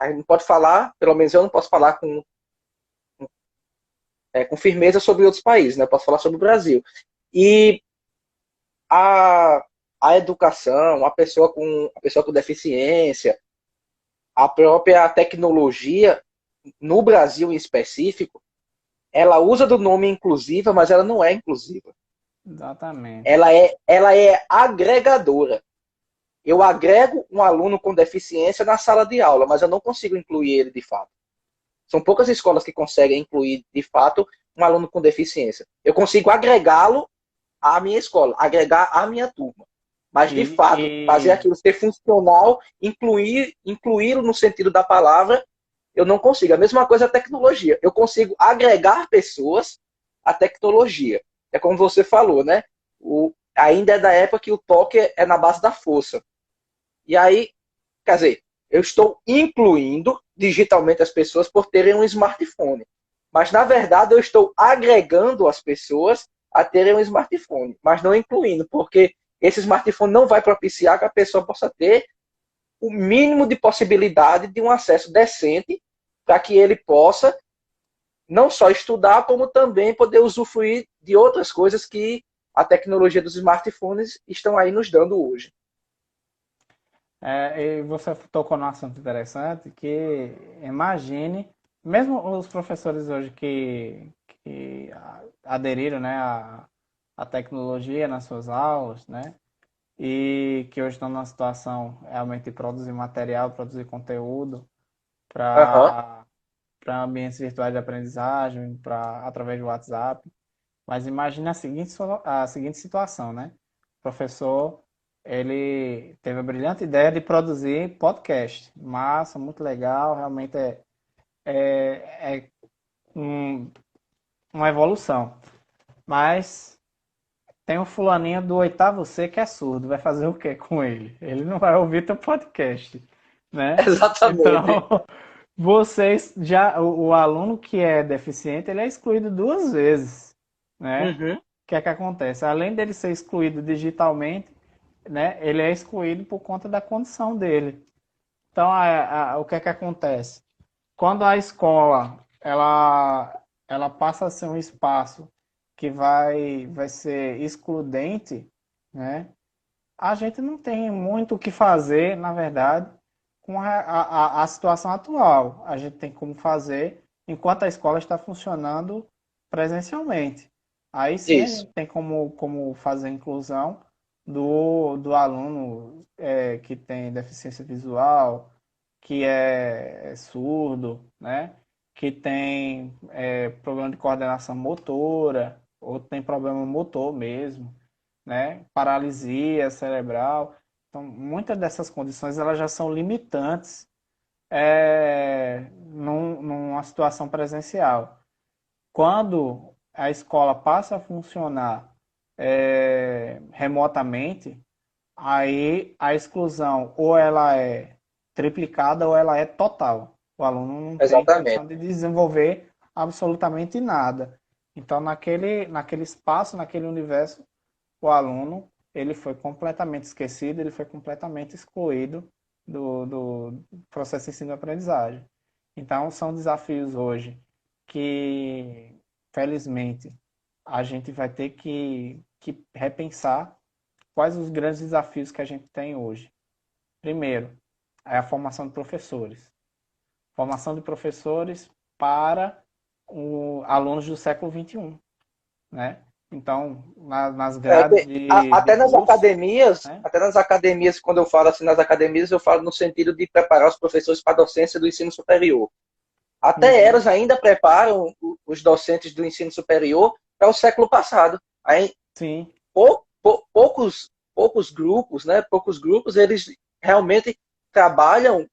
a gente não pode falar, pelo menos eu não posso falar com firmeza sobre outros países, né? Eu posso falar sobre o Brasil. E a, a educação, a pessoa com deficiência, a própria tecnologia, no Brasil em específico, ela usa do nome inclusiva, mas ela não é inclusiva. exatamente. Ela é agregadora. Eu agrego um aluno com deficiência na sala de aula, mas eu não consigo incluir ele de fato. São poucas escolas que conseguem incluir de fato um aluno com deficiência. Eu consigo agregá-lo à minha escola, agregar à minha turma. Mas, de fato, fazer E aquilo ser funcional, incluí-lo no sentido da palavra, eu não consigo. A mesma coisa a tecnologia. Eu consigo agregar pessoas à tecnologia. É como você falou, né? Ainda é da época que o toque é na base da força. E aí, quer dizer, eu estou incluindo digitalmente as pessoas por terem um smartphone. Mas, na verdade, eu estou agregando as pessoas a terem um smartphone, mas não incluindo, porque esse smartphone não vai propiciar que a pessoa possa ter o mínimo de possibilidade de um acesso decente para que ele possa não só estudar, como também poder usufruir de outras coisas que a tecnologia dos smartphones estão aí nos dando hoje. e você tocou num assunto interessante que imagine, mesmo os professores hoje que aderiram, né, à tecnologia nas suas aulas, né, e que hoje estão numa situação realmente de produzir material, produzir conteúdo Aham, para ambientes virtuais de aprendizagem, através do WhatsApp. Mas imagine a seguinte situação, né? O professor, ele teve a brilhante ideia de produzir podcast. Massa, muito legal, realmente é uma evolução. Mas tem um fulaninho do oitavo C que é surdo, vai fazer o que com ele? Ele não vai ouvir teu podcast, né? exatamente. Então, vocês já, o aluno que é deficiente, ele é excluído duas vezes, né? Uhum, O que é que acontece? Além dele ser excluído digitalmente, né, ele é excluído por conta da condição dele. Então, o que é que acontece? Quando a escola ela passa a ser um espaço que vai ser excludente, né? A gente não tem muito o que fazer, na verdade, com a situação atual. A gente tem como fazer enquanto a escola está funcionando presencialmente. Aí sim a isso. gente tem como fazer a inclusão do aluno que tem deficiência visual, que é surdo, né? Que tem problema de coordenação motora, ou tem problema motor mesmo, né? Paralisia cerebral. Então, muitas dessas condições elas já são limitantes numa situação presencial. Quando a escola passa a funcionar remotamente, aí a exclusão ou ela é triplicada ou ela é total. O aluno não tem condição Exatamente. de desenvolver absolutamente nada. Então, naquele espaço, naquele universo, o aluno ele foi completamente esquecido, ele foi completamente excluído do processo de ensino-aprendizagem. Então, são desafios hoje que, felizmente, a gente vai ter que repensar quais os grandes desafios que a gente tem hoje. Primeiro, é a formação de professores. Formação de professores para alunos do século XXI, né? Então, nas grades de Até nas curso, academias, né? quando eu falo assim nas academias, eu falo no sentido de preparar os professores para a docência do ensino superior. Até Uhum. elas ainda preparam os docentes do ensino superior para o século passado. Aí, Sim, poucos grupos, né? Poucos grupos, eles realmente trabalham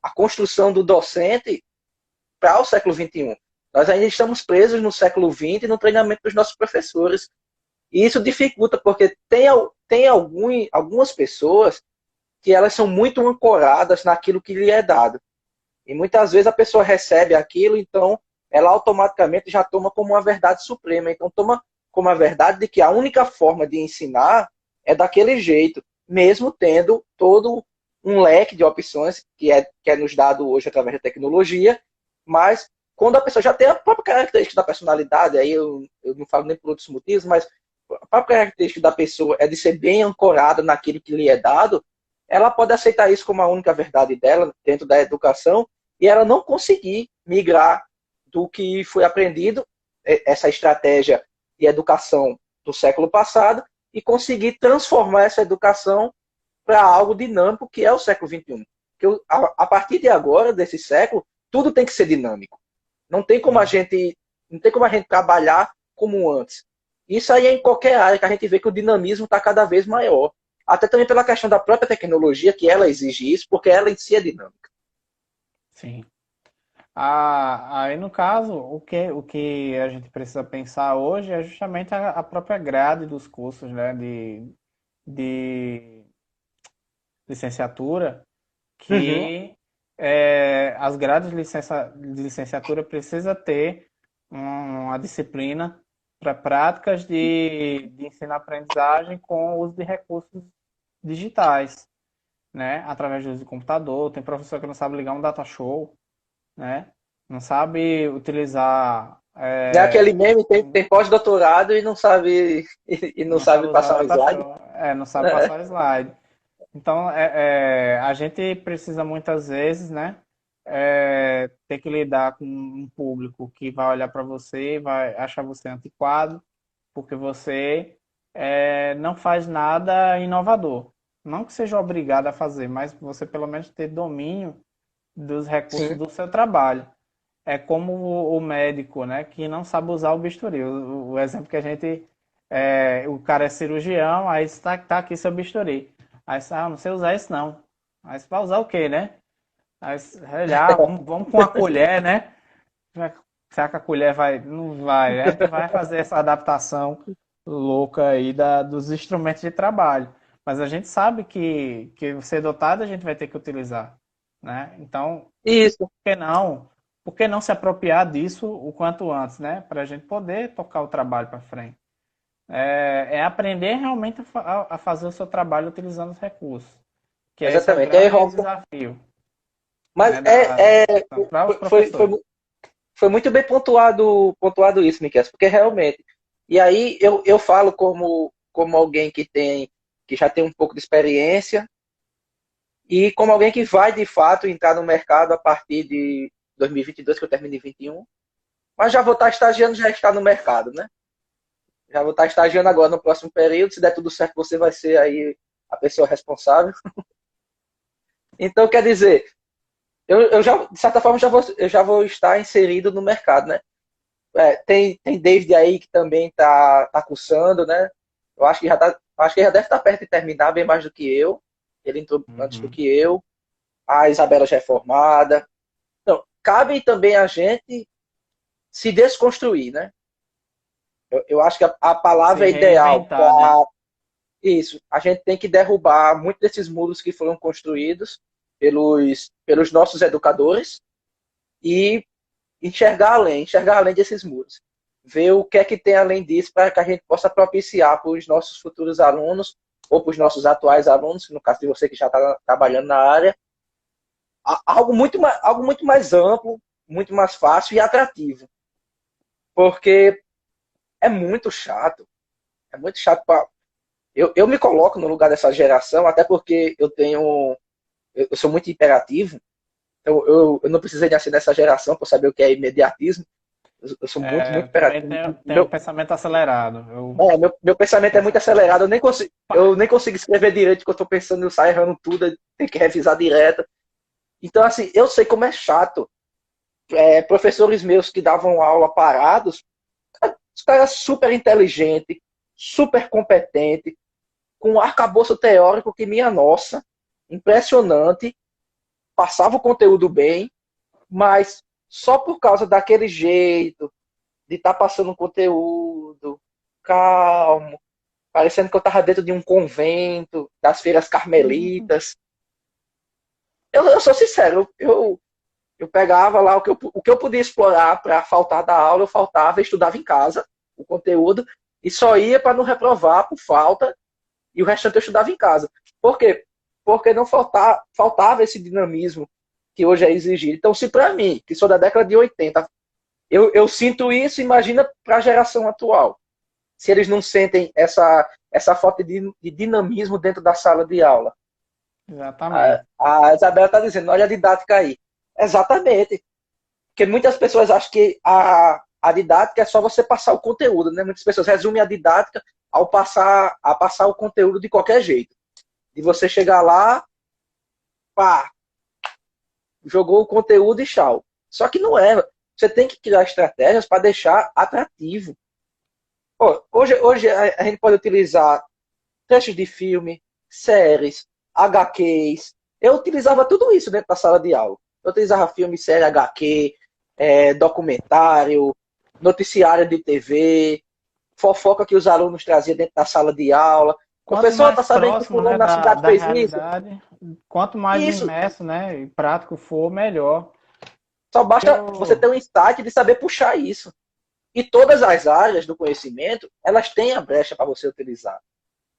a construção do docente para o século XXI. Nós ainda estamos presos no século XX no treinamento dos nossos professores. E isso dificulta, porque tem algumas pessoas que elas são muito ancoradas naquilo que lhe é dado. E muitas vezes a pessoa recebe aquilo, então ela automaticamente já toma como uma verdade suprema. Então toma como a verdade de que a única forma de ensinar é daquele jeito, mesmo tendo todo um leque de opções que é nos dado hoje através da tecnologia, mas quando a pessoa já tem a própria característica da personalidade, aí eu não falo nem por outros motivos, mas a própria característica da pessoa é de ser bem ancorada naquilo que lhe é dado, ela pode aceitar isso como a única verdade dela dentro da educação e ela não conseguir migrar do que foi aprendido, essa estratégia de educação do século passado, e conseguir transformar essa educação para algo dinâmico que é o século XXI. Porque a partir de agora, desse século, tudo tem que ser dinâmico. Não tem como a gente trabalhar como antes. Isso aí é em qualquer área que a gente vê que o dinamismo está cada vez maior. Até também pela questão da própria tecnologia, que ela exige isso, porque ela em si é dinâmica. Sim. Aí, no caso, o que a gente precisa pensar hoje é justamente a própria grade dos cursos, né, de licenciatura, Uhum. que as grades de licenciatura precisa ter uma disciplina para práticas de ensino-aprendizagem com o uso de recursos digitais, né, através do uso de computador. Tem professor que não sabe ligar um data show, né? Não sabe utilizar. É aquele meme, tem pós-doutorado e não sabe não Não sabe sabe usar o passar um slide. datashow, não sabe passar o slide. Então, a gente precisa muitas vezes, né, ter que lidar com um público que vai olhar para você, vai achar você antiquado, porque você não faz nada inovador. Não que seja obrigado a fazer, mas você pelo menos ter domínio dos recursos Sim. do seu trabalho. É como o médico, né, que não sabe usar o bisturi. O exemplo que a gente. O cara é cirurgião, aí tá aqui seu bisturi. Aí você, não sei usar isso não. Aí você vai usar o quê, né? Aí você, vamos com a colher, né? Será que a colher vai? Não vai. A gente vai fazer essa adaptação louca aí dos instrumentos de trabalho. Mas a gente sabe que ser dotado a gente vai ter que utilizar, né? Então, Isso. que não? Por que não se apropriar disso o quanto antes, né? Para a gente poder tocar o trabalho para frente. Aprender realmente a fazer o seu trabalho utilizando os recursos. Que esse é o Exatamente. Aí, grande Robson, desafio, mas né, da educação para os professores. foi muito bem pontuado isso, Miquel, porque realmente. E aí eu falo como alguém que já tem um pouco de experiência e como alguém que vai de fato entrar no mercado a partir de 2022, que eu termino em 21, mas já vou estar estagiando, já está no mercado, né? Já vou estar estagiando agora no próximo período, se der tudo certo, você vai ser aí a pessoa responsável. Então, quer dizer, eu já, de certa forma, eu já vou estar inserido no mercado, né? Tem David aí que também tá cursando, né? Eu acho que acho que já deve estar perto de terminar, bem mais do que eu. Ele entrou antes do Uhum. que eu. A Isabela já é formada. Então, cabe também a gente se desconstruir, né? Eu acho que a Se palavra é ideal reinventar, né? para isso. A gente tem que derrubar muitos desses muros que foram construídos pelos nossos educadores e enxergar além desses muros. Ver o que é que tem além disso para que a gente possa propiciar para os nossos futuros alunos ou para os nossos atuais alunos, no caso de você que já está trabalhando na área, algo muito mais amplo, muito mais fácil e atrativo. Porque é muito chato. É muito chato. Eu me coloco no lugar dessa geração, até porque eu sou muito imperativo. Eu não precisei nascer nessa geração para saber o que é imediatismo. Eu sou muito, muito Também imperativo. tem um pensamento acelerado. Meu pensamento é muito Pensamento acelerado. acelerado. Eu nem consigo escrever direito porque eu estou pensando, eu saio errando tudo, tem que revisar direto. Então, assim, eu sei como é chato. Professores meus que davam aula parados, os caras super inteligentes, super competentes, com um arcabouço teórico que, minha nossa, impressionante, passava o conteúdo bem, mas só por causa daquele jeito de estar passando um conteúdo calmo, parecendo que eu estava dentro de um convento, das feiras carmelitas. Eu sou sincero, eu pegava lá o que eu podia explorar para faltar da aula, eu faltava, estudava em casa o conteúdo e só ia para não reprovar por falta e o restante eu estudava em casa. Por quê? Porque não faltava esse dinamismo que hoje é exigido. Então, se para mim, que sou da década de 80, eu sinto isso, imagina para a geração atual. Se eles não sentem essa falta de dinamismo dentro da sala de aula. Exatamente. A Isabela está dizendo, olha a didática aí. Exatamente. Porque muitas pessoas acham que a didática é só você passar o conteúdo, né? Muitas pessoas resumem a didática a passar o conteúdo de qualquer jeito. De você chegar lá, pá, jogou o conteúdo e tchau. Só que não é. Você tem que criar estratégias para deixar atrativo. Pô, hoje a gente pode utilizar trechos de filme, séries, HQs. Eu utilizava tudo isso dentro da sala de aula. Eu utilizava filme, série, HQ, documentário, noticiário de TV, fofoca que os alunos traziam dentro da sala de aula. Quanto Professor, mais tá sabendo que próximo, né, fulano na cidade da fez isso? realidade, quanto mais Isso. imerso, né, e prático for, melhor. Só basta você Eu, ter um insight de saber puxar isso. E todas as áreas do conhecimento, elas têm a brecha para você utilizar.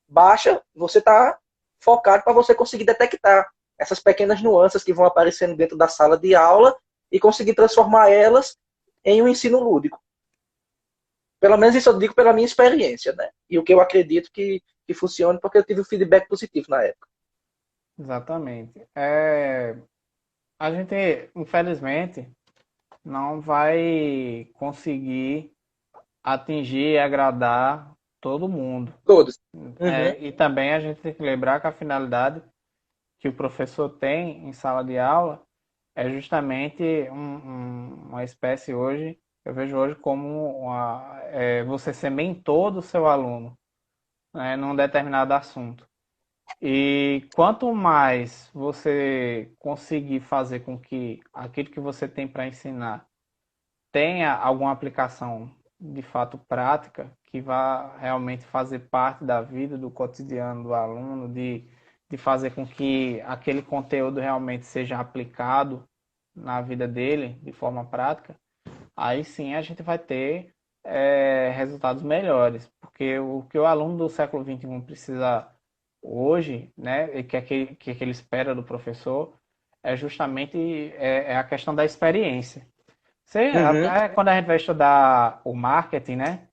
Baixa, você está focado para você conseguir detectar essas pequenas nuances que vão aparecendo dentro da sala de aula e conseguir transformar elas em um ensino lúdico. Pelo menos isso eu digo pela minha experiência, né? E o que eu acredito que funcione, porque eu tive um feedback positivo na época. exatamente. A gente, infelizmente, não vai conseguir atingir e agradar todo mundo. Todos. Uhum. E também a gente tem que lembrar que a finalidade que o professor tem em sala de aula é justamente uma espécie hoje, eu vejo hoje como você ser mentor do seu aluno, né, num determinado assunto. E quanto mais você conseguir fazer com que aquilo que você tem para ensinar tenha alguma aplicação de fato prática, que vá realmente fazer parte da vida, do cotidiano do aluno, de fazer com que aquele conteúdo realmente seja aplicado na vida dele de forma prática, aí sim a gente vai ter resultados melhores. Porque o que o aluno do século XXI precisa hoje, né, e que ele espera do professor, é justamente a questão da experiência. Uhum. Até quando a gente vai estudar o marketing, né?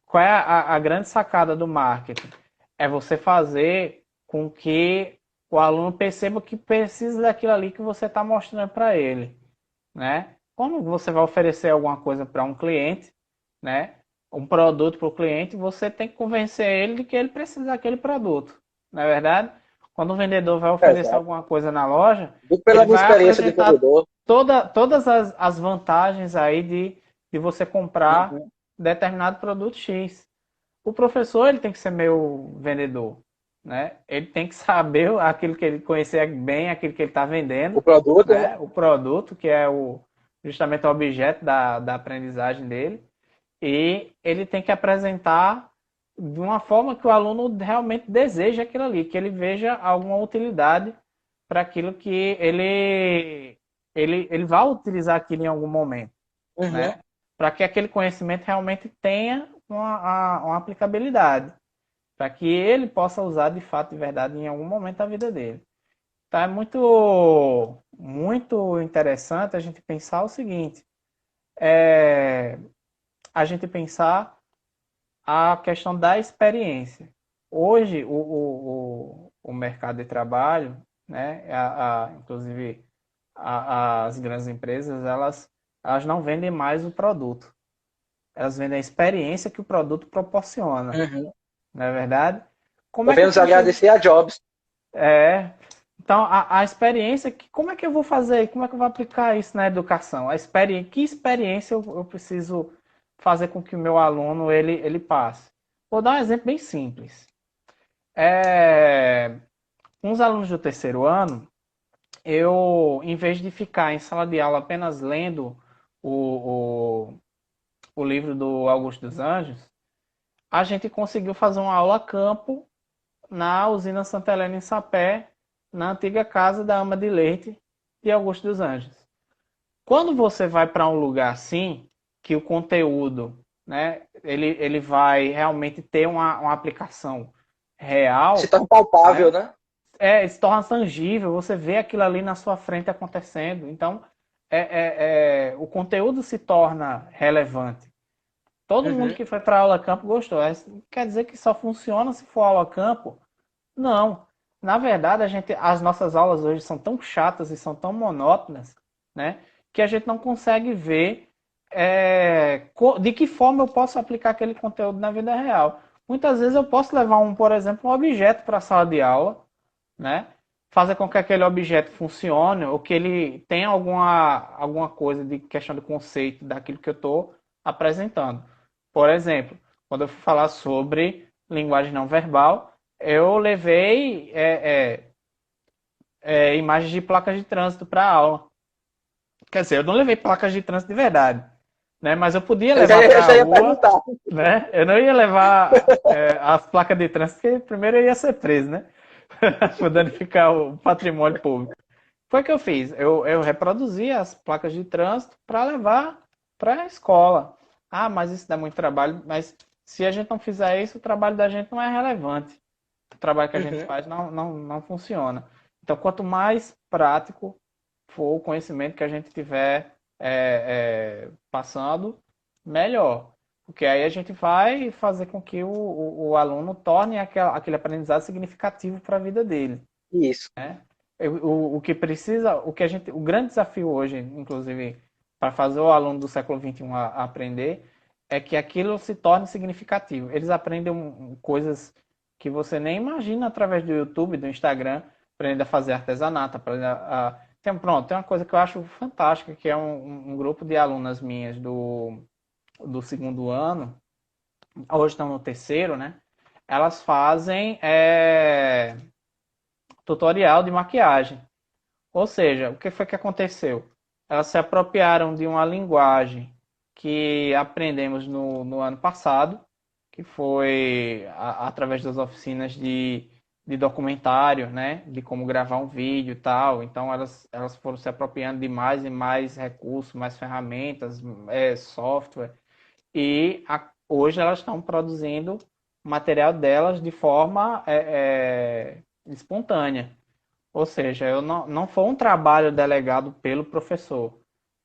Qual é a grande sacada do marketing? É você fazer com que o aluno perceba que precisa daquilo ali que você está mostrando para ele, né? Quando você vai oferecer alguma coisa para um cliente, né? Um produto para o cliente, você tem que convencer ele de que ele precisa daquele produto, não é verdade? Quando o vendedor vai oferecer Exato. alguma coisa na loja, Digo ele pela minha vai experiência de apresentar vendedor. todas as vantagens aí de você comprar Uhum. determinado produto X. O professor ele tem que ser meu vendedor, né? Ele tem que saber aquilo que ele conhecer bem, aquilo que ele está vendendo, O produto, né? né? O produto que é justamente o objeto da aprendizagem dele, e ele tem que apresentar de uma forma que o aluno realmente deseja aquilo ali, que ele veja alguma utilidade para aquilo que ele vai utilizar aquilo em algum momento, Uhum. né? Para que aquele conhecimento realmente tenha uma aplicabilidade, para que ele possa usar de fato, de verdade, em algum momento da vida dele. Então é muito interessante a gente pensar o seguinte, é, a gente pensar a questão da experiência. Hoje, o mercado de trabalho, né, inclusive as grandes empresas, elas não vendem mais o produto. Elas vendem a experiência que o produto proporciona. Uhum. Não é verdade? Como é que eu Devemos posso... agradecer a Jobs. É, então, a experiência, como é que eu vou fazer? Como é que eu vou aplicar isso na educação? Que experiência eu preciso fazer com que o meu aluno ele passe? Vou dar um exemplo bem simples. É, uns alunos do terceiro ano, em vez de ficar em sala de aula apenas lendo o, o livro do Augusto dos Anjos, a gente conseguiu fazer uma aula a campo na usina Santa Helena em Sapé, na antiga casa da ama de leite de Augusto dos Anjos. Quando você vai para um lugar assim, que o conteúdo, né, ele vai realmente ter uma aplicação Se real, torna palpável, né? né? Se torna tangível, você vê aquilo ali na sua frente acontecendo. Então, o conteúdo se torna relevante. Todo mundo Uhum. que foi para aula campo gostou. Quer dizer que só funciona se for aula campo? Não. Na verdade, as nossas aulas hoje são tão chatas e são tão monótonas, né, que a gente não consegue ver de que forma eu posso aplicar aquele conteúdo na vida real. Muitas vezes eu posso levar por exemplo, um objeto para a sala de aula, né, fazer com que aquele objeto funcione ou que ele tenha alguma coisa de questão de conceito daquilo que eu estou apresentando. Por exemplo, quando eu fui falar sobre linguagem não verbal, eu levei imagens de placas de trânsito para a aula. Quer dizer, eu não levei placas de trânsito de verdade, né? Mas eu podia levar Eu para a já ia rua, perguntar. né? Eu não ia levar as placas de trânsito, porque primeiro eu ia ser preso, né? Por danificar o patrimônio público. Foi o que eu fiz. Eu reproduzi as placas de trânsito para levar para a escola. Ah, mas isso dá muito trabalho. Mas se a gente não fizer isso, o trabalho da gente não é relevante. O trabalho que a gente Uhum. faz não funciona. Então, quanto mais prático for o conhecimento que a gente tiver passando, melhor. Porque aí a gente vai fazer com que o aluno torne aquele aprendizado significativo para a vida dele. Isso. Né? O que precisa, o grande desafio hoje, inclusive, para fazer o aluno do século XXI a aprender, é que aquilo se torne significativo. Eles aprendem coisas que você nem imagina através do YouTube, do Instagram, aprendem a fazer artesanato, tem uma coisa que eu acho fantástica, que é um grupo de alunas minhas do segundo ano, hoje estão no terceiro, né? Elas fazem tutorial de maquiagem. Ou seja, o que foi que aconteceu? Elas se apropriaram de uma linguagem que aprendemos no ano passado, que foi através das oficinas de documentário, né? De como gravar um vídeo e tal. Então elas foram se apropriando de mais e mais recursos, mais ferramentas, software. E hoje elas estão produzindo o material delas de forma espontânea. Ou seja, eu não foi um trabalho delegado pelo professor,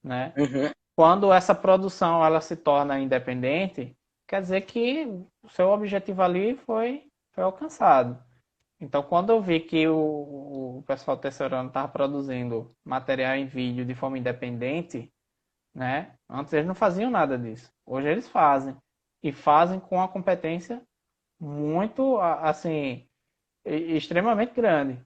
né? Uhum. Quando essa produção ela se torna independente, quer dizer que o seu objetivo ali foi alcançado. Então, quando eu vi que o pessoal do terceiro ano estava produzindo material em vídeo de forma independente, né? Antes eles não faziam nada disso. Hoje eles fazem. E fazem com uma competência muito, assim, extremamente grande.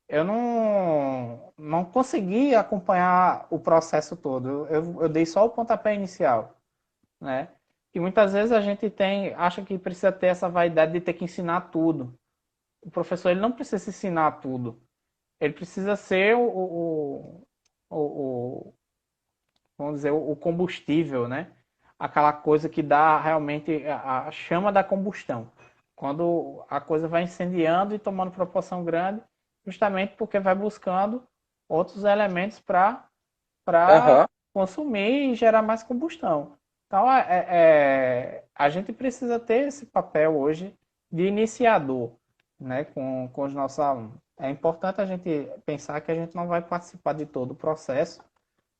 Eu não consegui acompanhar o processo todo. Eu dei só o pontapé inicial, né? E muitas vezes a gente acha que precisa ter essa vaidade de ter que ensinar tudo. O professor ele não precisa ensinar tudo. Ele precisa ser o, vamos dizer, o combustível, né? Aquela coisa que dá realmente a chama da combustão. Quando a coisa vai incendiando e tomando proporção grande, justamente porque vai buscando outros elementos para Aham. consumir e gerar mais combustão. Então, a gente precisa ter esse papel hoje de iniciador, né, com os nossos alunos. É importante a gente pensar que a gente não vai participar de todo o processo,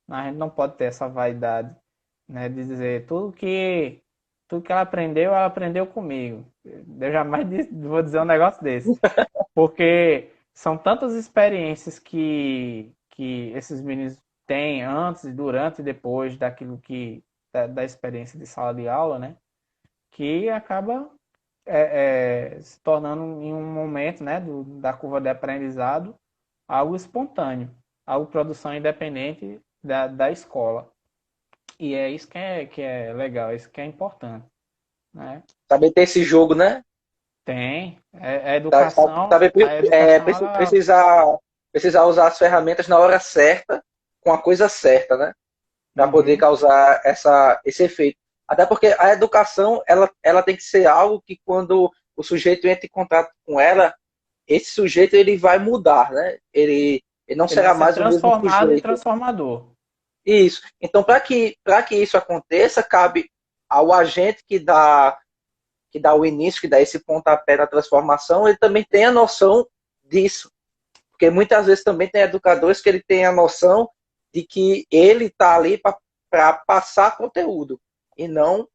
a gente não pode ter essa vaidade, né, de dizer tudo que ela aprendeu comigo. Eu jamais vou dizer um negócio desse, porque são tantas experiências que esses meninos têm antes, durante e depois daquilo da experiência de sala de aula, né, que acaba se tornando em um momento, né, da curva de aprendizado algo espontâneo, algo produção independente da escola. E é isso que é legal, é isso que é importante, né? Saber ter esse jogo, né? Tem, a educação, Saber a educação, ela, precisar. precisar usar as ferramentas na hora certa, com a coisa certa, né? Para poder Uhum. causar esse efeito. Até porque a educação, ela tem que ser algo que quando o sujeito entra em contato com ela, esse sujeito ele vai mudar, né? Ele não Ele vai será ser mais o mesmo transformado e sujeito. transformador. Isso. Então, para que isso aconteça, cabe ao agente que dá o início, que dá esse pontapé da transformação, ele também tem a noção disso. Porque muitas vezes também tem educadores que ele tem a noção de que ele está ali para passar conteúdo e não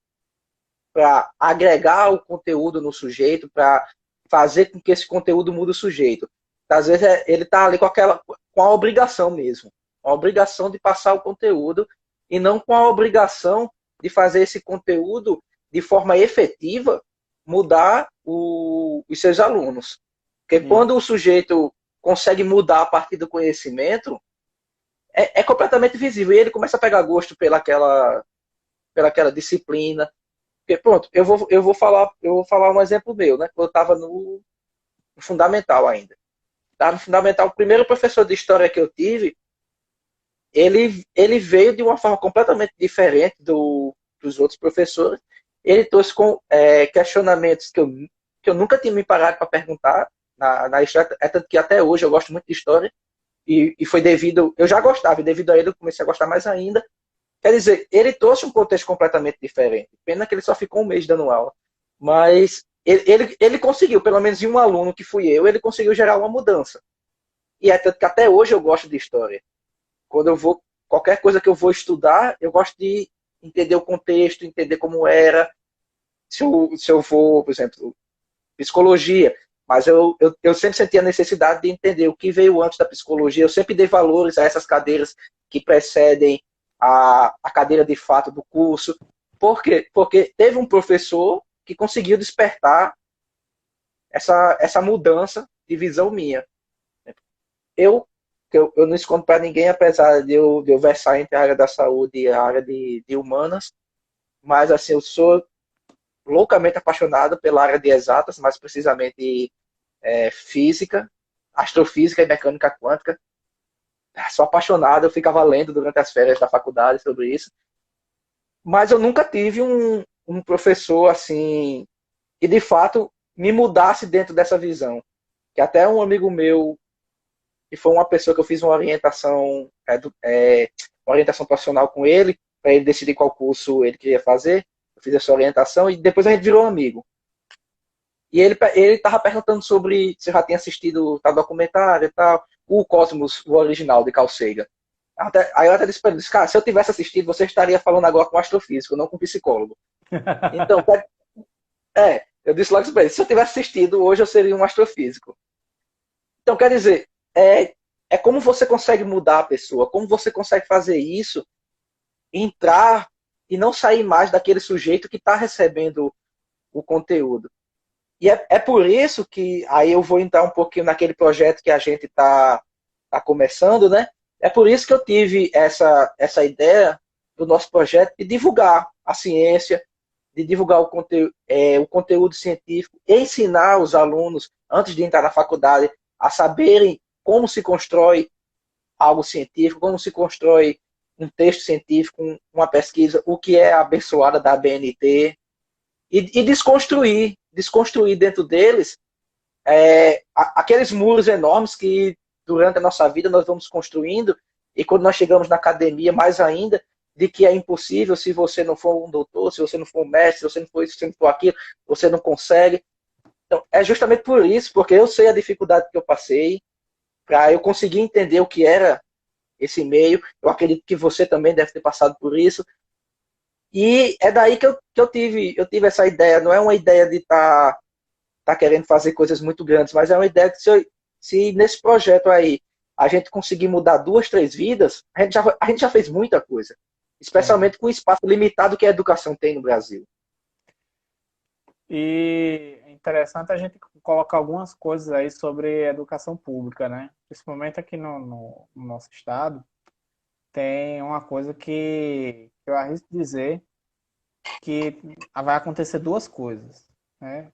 para agregar o conteúdo no sujeito, para fazer com que esse conteúdo mude o sujeito. Às vezes ele está ali com a obrigação mesmo, a obrigação de passar o conteúdo e não com a obrigação de fazer esse conteúdo de forma efetiva mudar os seus alunos. Porque Isso. quando o sujeito consegue mudar a partir do conhecimento, é completamente visível. E ele começa a pegar gosto pelaquela disciplina. Porque, pronto, eu vou falar um exemplo meu, né? Eu estava no fundamental ainda. Tá? No fundamental, o primeiro professor de história que eu tive, ele veio de uma forma completamente diferente dos outros professores. Ele trouxe questionamentos que eu nunca tinha me parado para perguntar na história. É tanto que até hoje eu gosto muito de história. E foi devido. Eu já gostava, e devido a ele eu comecei a gostar mais ainda. Quer dizer, ele trouxe um contexto completamente diferente. Pena que ele só ficou um mês dando aula. Mas ele conseguiu, pelo menos em um aluno que fui eu, ele conseguiu gerar uma mudança. E é tanto que até hoje eu gosto de história. Quando eu vou, qualquer coisa que eu vou estudar, eu gosto de entender o contexto, entender como era. Se eu vou, por exemplo, psicologia, mas eu sempre senti a necessidade de entender o que veio antes da psicologia. Eu sempre dei valores a essas cadeiras que precedem a cadeira de fato do curso. Por quê? Porque teve um professor que conseguiu despertar essa mudança de visão minha. Eu, eu não escondo para ninguém, apesar de eu versar entre a área da saúde e a área de humanas, mas assim, eu sou loucamente apaixonado pela área de exatas, mais precisamente física, astrofísica e mecânica quântica. Sou apaixonado, eu ficava lendo durante as férias da faculdade sobre isso. Mas eu nunca tive um professor assim que de fato me mudasse dentro dessa visão. Que até um amigo meu, que foi uma pessoa que eu fiz uma orientação profissional com ele, para ele decidir qual curso ele queria fazer. Eu fiz essa orientação e depois a gente virou amigo. E ele estava perguntando sobre se eu já tinha assistido tal documentário e tal, o Cosmos, o original de Carl Sagan. Aí eu até disse para ele, cara, se eu tivesse assistido, você estaria falando agora com astrofísico, não com psicólogo. Então, eu disse logo para ele, se eu tivesse assistido, hoje eu seria um astrofísico. Então, quer dizer, é como você consegue mudar a pessoa, como você consegue fazer isso, entrar e não sair mais daquele sujeito que está recebendo o conteúdo. E é por isso que aí eu vou entrar um pouquinho naquele projeto que a gente tá começando, né? É por isso que eu tive essa ideia do nosso projeto de divulgar a ciência, de divulgar o conteúdo científico, e ensinar os alunos, antes de entrar na faculdade, a saberem como se constrói algo científico, como se constrói um texto científico, uma pesquisa, o que é a abençoada da ABNT, e desconstruir dentro deles aqueles muros enormes que durante a nossa vida nós vamos construindo, e quando nós chegamos na academia, mais ainda, de que é impossível se você não for um doutor, se você não for um mestre, se você não for isso, se você não for aquilo, você não consegue. Então, é justamente por isso, porque eu sei a dificuldade que eu passei, para eu conseguir entender o que era esse meio. Eu acredito que você também deve ter passado por isso. E é daí que eu tive essa ideia. Não é uma ideia de tá querendo fazer coisas muito grandes, mas é uma ideia que se nesse projeto aí a gente conseguir mudar 2, 3 vidas, a gente já fez muita coisa. É. Especialmente com o espaço limitado que a educação tem no Brasil. E é interessante a gente colocar algumas coisas aí sobre educação pública, né? Principalmente aqui no nosso estado, tem uma coisa que eu arrisco dizer que vai acontecer duas coisas, né?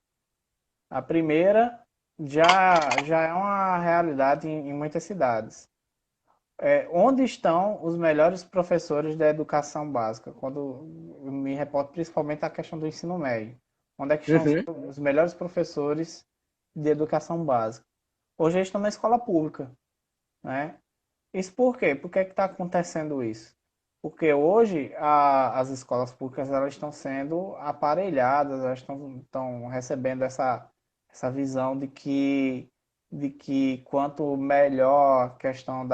A primeira já é uma realidade em muitas cidades. Onde estão os melhores professores da educação básica? Quando eu me reporto principalmente à questão do ensino médio. Onde é que estão Uhum. os melhores professores de educação básica? Hoje eles estão na escola pública, né? Isso por quê? Por que está acontecendo isso? Porque hoje as escolas públicas elas estão sendo aparelhadas, elas estão recebendo essa visão de que quanto melhor a questão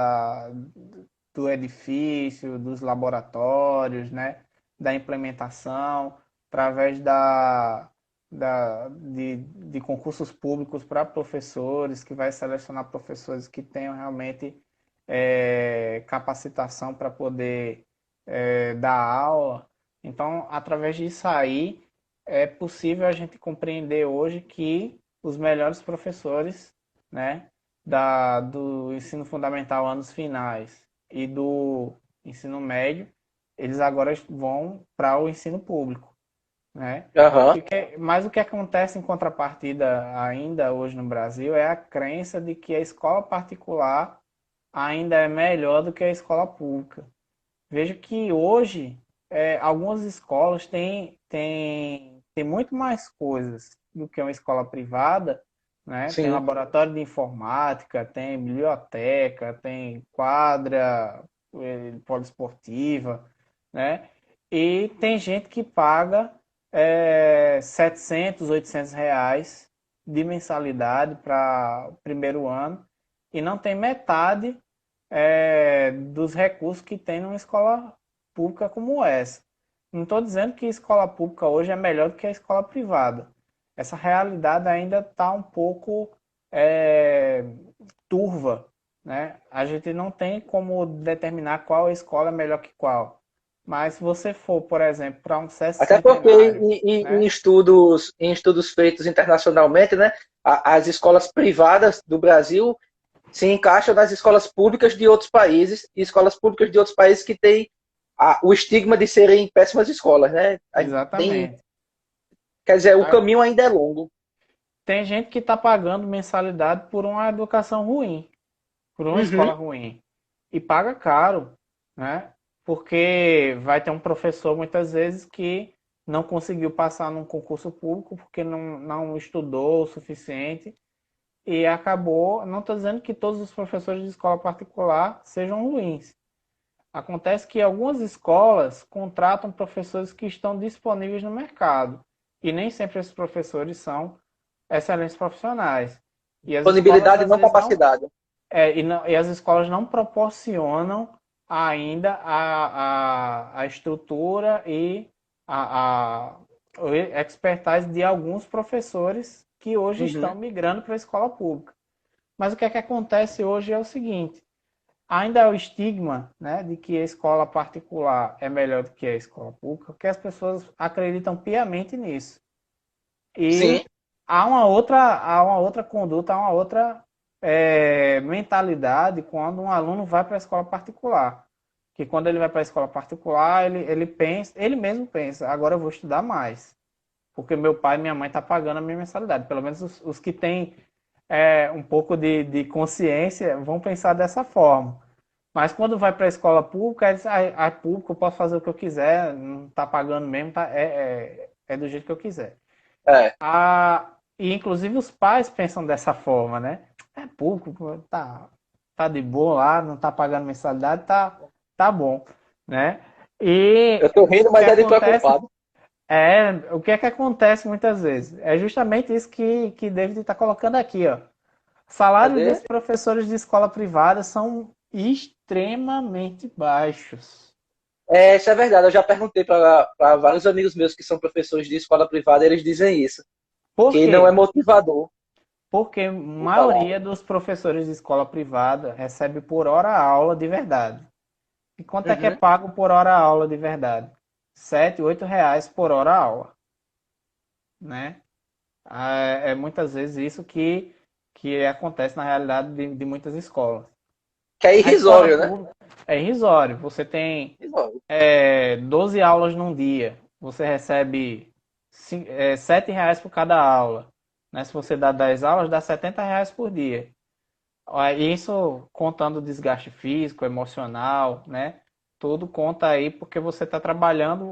do edifício, dos laboratórios, né, da implementação, através de concursos públicos para professores, que vai selecionar professores que tenham realmente capacitação para poder dar aula. Então, através disso aí, é possível a gente compreender hoje que os melhores professores, né, do ensino fundamental anos finais e do ensino médio, eles agora vão para o ensino público, né? Aham. Mas o que acontece em contrapartida ainda hoje no Brasil é a crença de que a escola particular ainda é melhor do que a escola pública. Vejo que hoje algumas escolas têm muito mais coisas do que uma escola privada, né? Tem Sim. laboratório de informática, tem biblioteca, tem quadra poliesportiva, né? E tem gente que paga 700, 800 reais de mensalidade para o primeiro ano e não tem metade dos recursos que tem numa escola pública como essa. Não estou dizendo que a escola pública hoje é melhor do que a escola privada. Essa realidade ainda está um pouco é, turva, né? A gente não tem como determinar qual escola é melhor que qual. Mas se você for, por exemplo, para um SESC Até porque Centenário, em né? estudos feitos internacionalmente, né, as escolas privadas do Brasil se encaixam nas escolas públicas de outros países e escolas públicas de outros países que têm o estigma de serem péssimas escolas, né? Exatamente. Quer dizer, o A- caminho ainda é longo. Tem gente que está pagando mensalidade por uma educação ruim, por uma escola Uhum. ruim. E paga caro, né? Porque vai ter um professor muitas vezes que não conseguiu passar num concurso público porque não estudou o suficiente e acabou. Não estou dizendo que todos os professores de escola particular sejam ruins. Acontece que algumas escolas contratam professores que estão disponíveis no mercado e nem sempre esses professores são excelentes profissionais. E as escolas Disponibilidade e às não vezes não capacidade. e as escolas não proporcionam ainda a estrutura e o expertise de alguns professores que hoje estão Uhum. migrando para a escola pública. Mas o que é que acontece hoje é o seguinte: ainda é o estigma, né, de que a escola particular é melhor do que a escola pública, porque as pessoas acreditam piamente nisso. Sim. E há uma outra conduta, há uma outra mentalidade quando um aluno vai para a escola particular. Que quando ele vai para a escola particular, ele pensa, ele mesmo pensa, agora eu vou estudar mais. Porque meu pai e minha mãe estão pagando a minha mensalidade. Pelo menos os que têm um pouco de consciência vão pensar dessa forma. Mas quando vai para a escola pública, ele diz, pública, eu posso fazer o que eu quiser, não está pagando mesmo, tá, é do jeito que eu quiser. É. E inclusive os pais pensam dessa forma, né? É público, pô, tá de boa lá, não tá pagando mensalidade, tá bom, né? E Eu tô rindo, o que mas é de acontece preocupado. o que é que acontece muitas vezes? É justamente isso que David está colocando aqui, ó. Salários Cadê? dos professores de escola privada são extremamente baixos. Isso é verdade. Eu já perguntei para vários amigos meus que são professores de escola privada, eles dizem isso, Por que não é quê? motivador Porque a o salário. maioria dos professores de escola privada recebe por hora aula de verdade. E quanto é que é Uhum. pago por hora aula de verdade? 7, 8 reais por hora aula, né? É muitas vezes isso que acontece na realidade de muitas escolas. Que é A escola irrisório, né? pública é irrisório. Você tem Irrisório. 12 aulas num dia. Você recebe 7 reais por cada aula. né? Se você dá 10 aulas, dá R$ 70 por dia. Isso contando o desgaste físico, emocional, né? Tudo conta aí porque você está trabalhando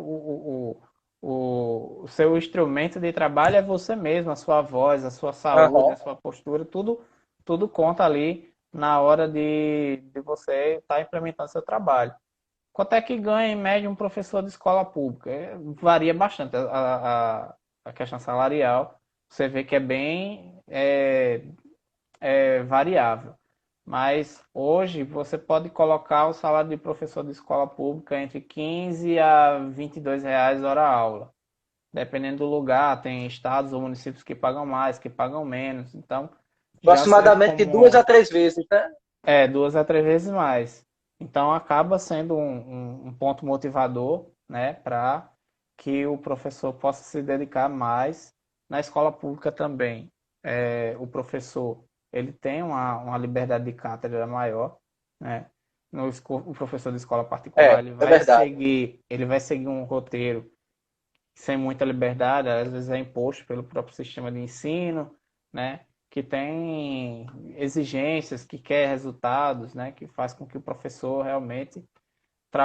o seu instrumento de trabalho é você mesmo, a sua voz, a sua saúde, a Aham. sua postura, tudo conta ali na hora de você estar implementando seu trabalho. Quanto é que ganha em média um professor de escola pública? Varia bastante a questão salarial. Você vê que é bem variável. Mas hoje você pode colocar o salário de professor de escola pública entre 15 a R$ 22 hora aula. Dependendo do lugar, tem estados ou municípios que pagam mais, que pagam menos. Então, já serve Aproximadamente de duas como a três vezes, né? 2 a 3 vezes mais. Então, acaba sendo um ponto motivador, né, para que o professor possa se dedicar mais na escola pública também. O professor ele tem uma liberdade de cátedra maior, né? O professor de escola particular É verdade. ele vai seguir um roteiro sem muita liberdade, às vezes é imposto pelo próprio sistema de ensino, né? Que tem exigências, que quer resultados, né? Que faz com que o professor realmente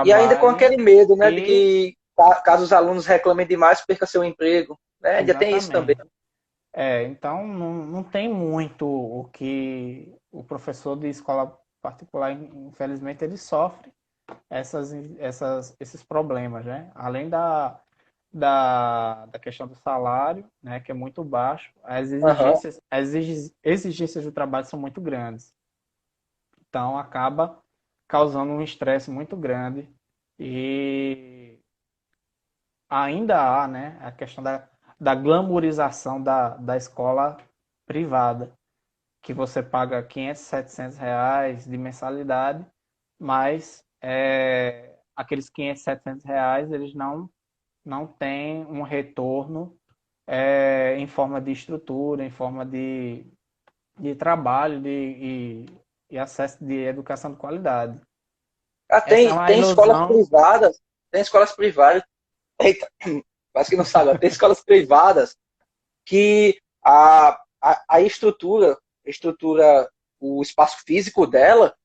E ainda com trabalhe aquele medo, né, de e que caso os alunos reclamem demais, perca seu emprego, né? Ainda tem isso também. exatamente. Então não tem muito o que o professor de escola particular, infelizmente, ele sofre esses problemas, né? Além da questão do salário, né, que é muito baixo, Aham. exigências do trabalho são muito grandes. Então acaba causando um estresse muito grande e ainda há, né, a questão da glamourização da escola privada, que você paga 500, R$ 700 de mensalidade, mas aqueles 500, R$ 700 eles não têm um retorno em forma de estrutura, em forma de trabalho e acesso de educação de qualidade. Ah, Essa é uma tem escolas ilusão. privadas, tem escolas privadas, eita, quase que não sabe, tem escolas privadas que a estrutura, o espaço físico dela,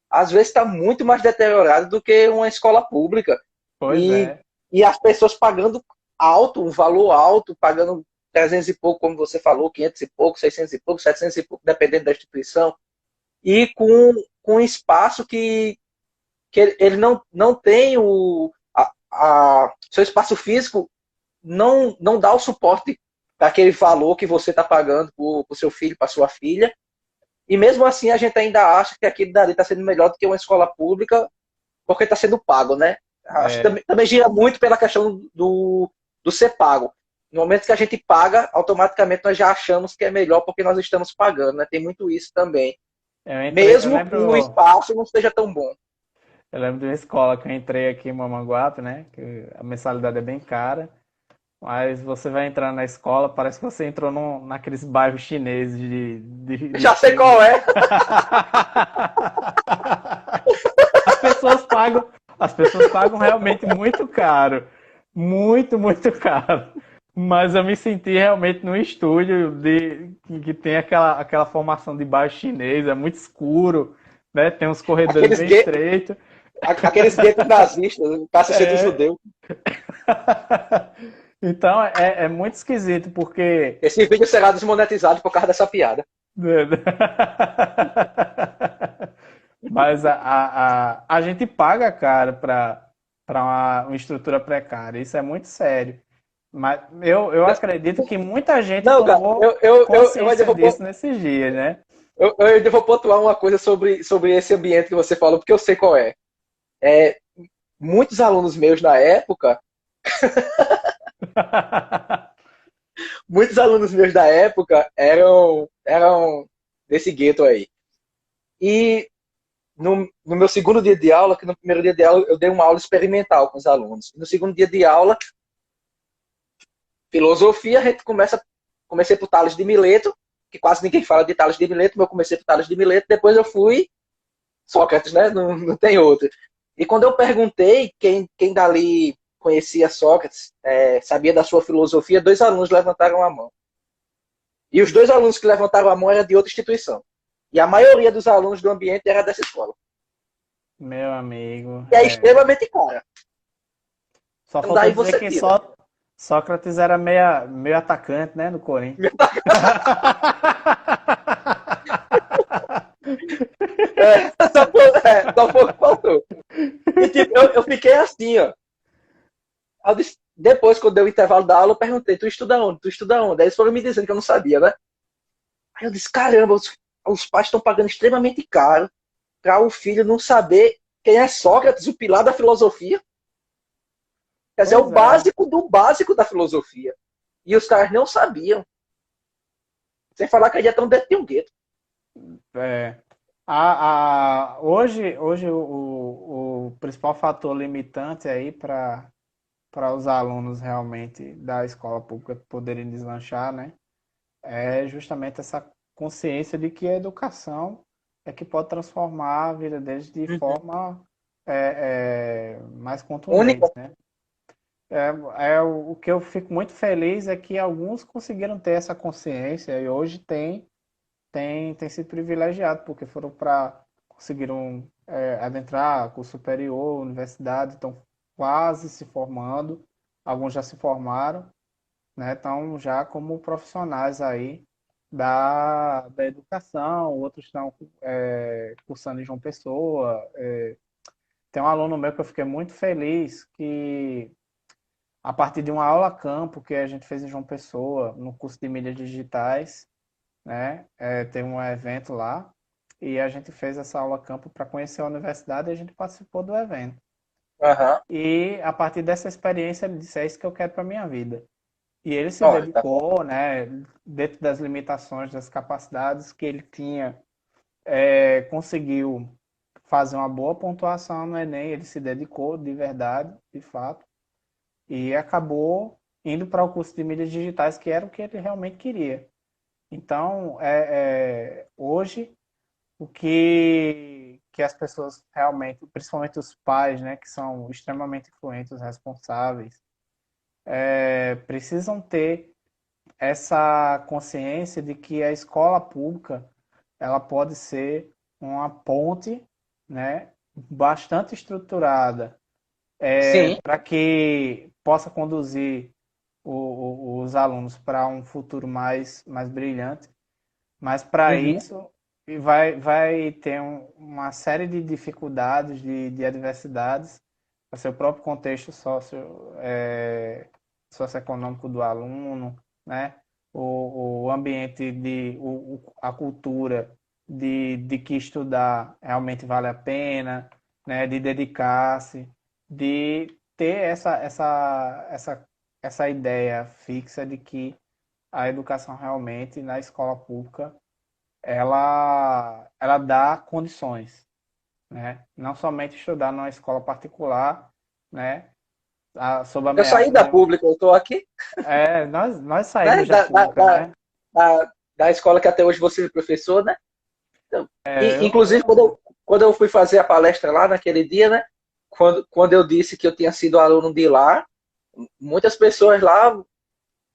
às vezes está muito mais deteriorado do que uma escola pública. Pois E, é, e as pessoas pagando alto, um valor alto, pagando 300 e pouco, como você falou, 500 e pouco, 600 e pouco, 700 e pouco, dependendo da instituição, e com um espaço que ele não tem seu espaço físico não dá o suporte para aquele valor que você está pagando para o seu filho, para sua filha. E mesmo assim a gente ainda acha que aquilo dali está sendo melhor do que uma escola pública, porque está sendo pago, né? Acho que é, também gira muito pela questão do ser pago. No momento que a gente paga, automaticamente nós já achamos que é melhor porque nós estamos pagando, né? Tem muito isso também. eu Mesmo que o lembro, espaço não seja tão bom. eu lembro de uma escola que eu entrei aqui em Mamanguape, né? Que a mensalidade é bem cara, mas você vai entrar na escola, parece que você entrou naqueles bairros chineses de Já sei filme. qual é. As pessoas pagam, as pessoas pagam realmente muito caro. Muito, muito caro. Mas eu me senti realmente no estúdio que tem aquela formação de bairro chinês, é muito escuro, né? Tem uns corredores Aqueles, bem estreitos. aqueles guetos nazistas, passa a ser do É... judeu. Então é muito esquisito, porque Esse vídeo será desmonetizado por causa dessa piada. mas a gente paga caro para uma estrutura precária. Isso é muito sério. Mas eu acredito que muita gente Não, cara, tomou eu ainda consciência vou, disso nesses dias, né? eu ainda vou pontuar uma coisa sobre esse ambiente que você falou, porque eu sei qual é. Muitos alunos meus na época, muitos alunos meus da época eram desse gueto aí. E no meu segundo dia de aula, que no primeiro dia de aula eu dei uma aula experimental com os alunos. No segundo dia de aula, filosofia, a gente comecei por Tales de Mileto, que quase ninguém fala de Tales de Mileto, mas eu comecei por Tales de Mileto, depois eu fui Sócrates, né? Não tem outro. E quando eu perguntei quem dali conhecia Sócrates, sabia da sua filosofia, dois alunos levantaram a mão. E os dois alunos que levantaram a mão eram de outra instituição. E a maioria dos alunos do ambiente era dessa escola. Meu amigo. E é extremamente cara. Só Então faltou daí dizer você que tira. só Sócrates era meio atacante, né, no Corinthians. Só foi o que faltou. E tipo, eu fiquei assim, ó. Depois, quando deu o intervalo da aula, eu perguntei, tu estuda onde? Tu estuda onde? Aí eles foram me dizendo que eu não sabia, né? Aí eu disse, caramba, os pais estão pagando extremamente caro para o filho não saber quem é Sócrates, o pilar da filosofia. Quer dizer, é o Pois é. básico do básico da filosofia. E os caras não sabiam. Sem falar que eles já estão dentro de um gueto. É. Hoje o principal fator limitante aí para os alunos realmente da escola pública poderem deslanchar, né, é justamente essa consciência de que a educação é que pode transformar a vida deles de Uhum. forma mais Única. contundente, né? O que eu fico muito feliz é que alguns conseguiram ter essa consciência e hoje tem sido privilegiado, porque conseguiram adentrar curso superior, universidade, estão quase se formando, alguns já se formaram, né? Estão já como profissionais aí da educação, outros estão cursando em João Pessoa. Tem um aluno meu que eu fiquei muito feliz que a partir de uma aula campo que a gente fez em João Pessoa, no curso de mídias digitais, né? Tem um evento lá e a gente fez essa aula campo para conhecer a universidade e a gente participou do evento. Aham. E a partir dessa experiência ele disse, é isso que eu quero para minha vida. E ele se Olha, tá bom. dedicou, né, dentro das limitações, das capacidades que ele tinha, conseguiu fazer uma boa pontuação no Enem, ele se dedicou de verdade, de fato, e acabou indo para o curso de mídias digitais, que era o que ele realmente queria. Então, hoje, o que as pessoas realmente, principalmente os pais, né, que são extremamente influentes, responsáveis, precisam ter essa consciência de que a escola pública ela pode ser uma ponte, né, bastante estruturada, Sim. para que possa conduzir os alunos para um futuro mais brilhante. Mas para Uhum. isso vai ter uma série de dificuldades, de adversidades, o seu próprio contexto socioeconômico do aluno, né? O ambiente a cultura de que estudar realmente vale a pena, né? De dedicar-se, de ter essa ideia fixa de que a educação realmente na escola pública ela dá condições, né? Não somente estudar numa escola particular, né? Sob Eu saí da ameaça. pública, eu estou aqui, Nós né? saímos da pública, né? Da escola que até hoje você é professor, né? Então, inclusive, Eu quando eu fui fazer a palestra lá naquele dia, né? Quando eu disse que eu tinha sido aluno de lá, muitas pessoas lá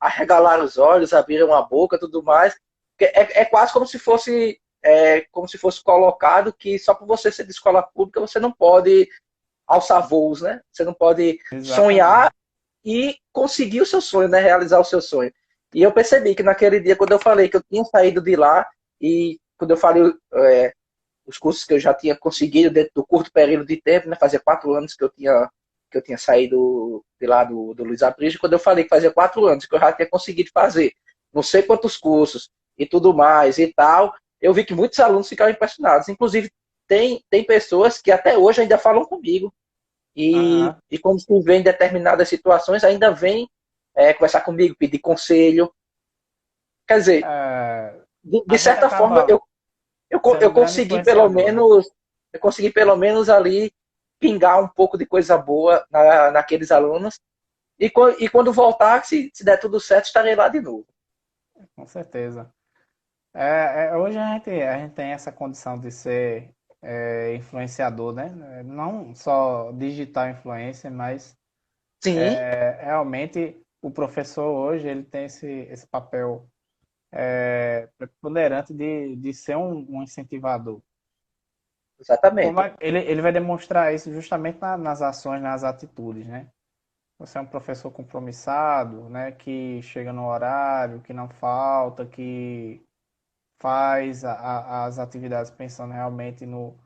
arregalaram os olhos, abriram a boca, tudo mais. É quase como se fosse colocado que só por você ser de escola pública você não pode alçar voos, né? Você não pode sonhar exatamente. e conseguir o seu sonho, né? Realizar o seu sonho. E eu percebi que naquele dia, quando eu falei que eu tinha saído de lá e quando eu falei os cursos que eu já tinha conseguido dentro do curto período de tempo, né? Fazia 4 anos que eu tinha saído de lá do Luiz Aprígio, quando eu falei que fazia 4 anos que eu já tinha conseguido fazer não sei quantos cursos e tudo mais e tal, eu vi que muitos alunos ficaram impressionados. Inclusive, tem pessoas que até hoje ainda falam comigo Aham. e quando se vê em determinadas situações, ainda vem conversar comigo, pedir conselho. Quer dizer, É, de a gente certa forma, acaba sendo eu um grande influenciador. consegui pelo menos ali pingar um pouco de coisa boa naqueles alunos. E quando voltar, se der tudo certo, estarei lá de novo. Com certeza. Hoje a gente tem essa condição de ser influenciador, né? Não só digital influencer, mas Sim, realmente o professor hoje ele tem esse papel preponderante de ser um incentivador. Exatamente. Ele vai demonstrar isso justamente nas ações, nas atitudes, né? Você é um professor compromissado, né? Que chega no horário, que não falta, que faz as atividades pensando realmente no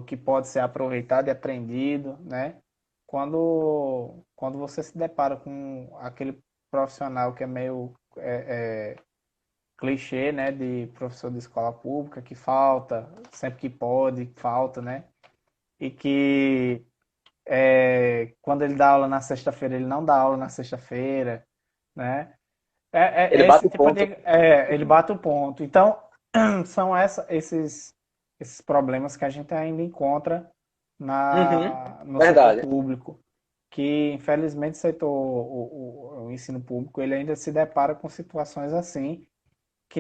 que pode ser aproveitado e aprendido, né? Quando você se depara com aquele profissional que é meio clichê, né, de professor de escola pública, que falta, sempre que pode, falta, né? E que quando ele dá aula na sexta-feira, ele não dá aula na sexta-feira, né? Ele É esse bate o tipo de. ponto. Ele bate o ponto. Então, são esses problemas que a gente ainda encontra Uhum, no setor verdade. público, que infelizmente o ensino público ele ainda se depara com situações assim, que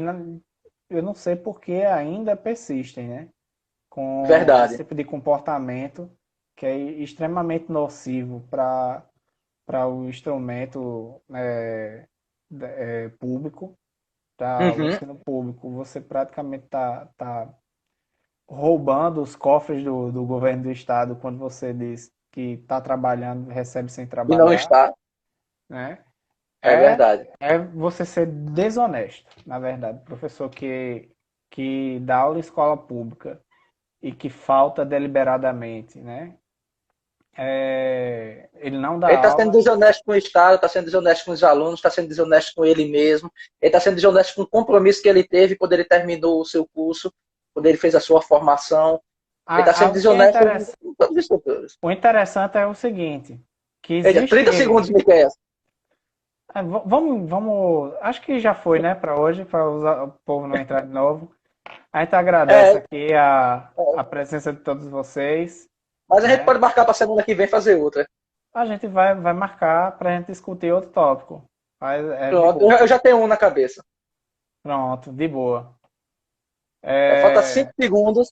eu não sei por que ainda persistem, né? Com esse Verdade. tipo de comportamento que é extremamente nocivo para o instrumento público, para o Uhum. ensino público. Você praticamente tá roubando os cofres do governo do estado quando você diz que está trabalhando, recebe sem E não trabalhar, está. né? É verdade. É você ser desonesto, na verdade. Professor que dá aula em escola pública e que falta deliberadamente, né? Ele não dá Ele está sendo aula. desonesto com o Estado, está sendo desonesto com os alunos, está sendo desonesto com ele mesmo. Ele está sendo desonesto com o compromisso que ele teve quando ele terminou o seu curso, quando ele fez a sua formação. Ele está sendo Algo que é desonesto interessante. com todos os setores. O interessante é o seguinte, que Veja, existe. 30 segundos, Miquel. Vamos. Acho que já foi, né, para hoje, para o povo não entrar de novo. A gente agradece É, aqui a presença de todos vocês, mas a gente né? pode marcar para a semana que vem fazer outra. A gente vai marcar para a gente discutir outro tópico. Mas é de Pronto, boa. eu já tenho um na cabeça. Pronto, de boa. Falta 5 É, segundos.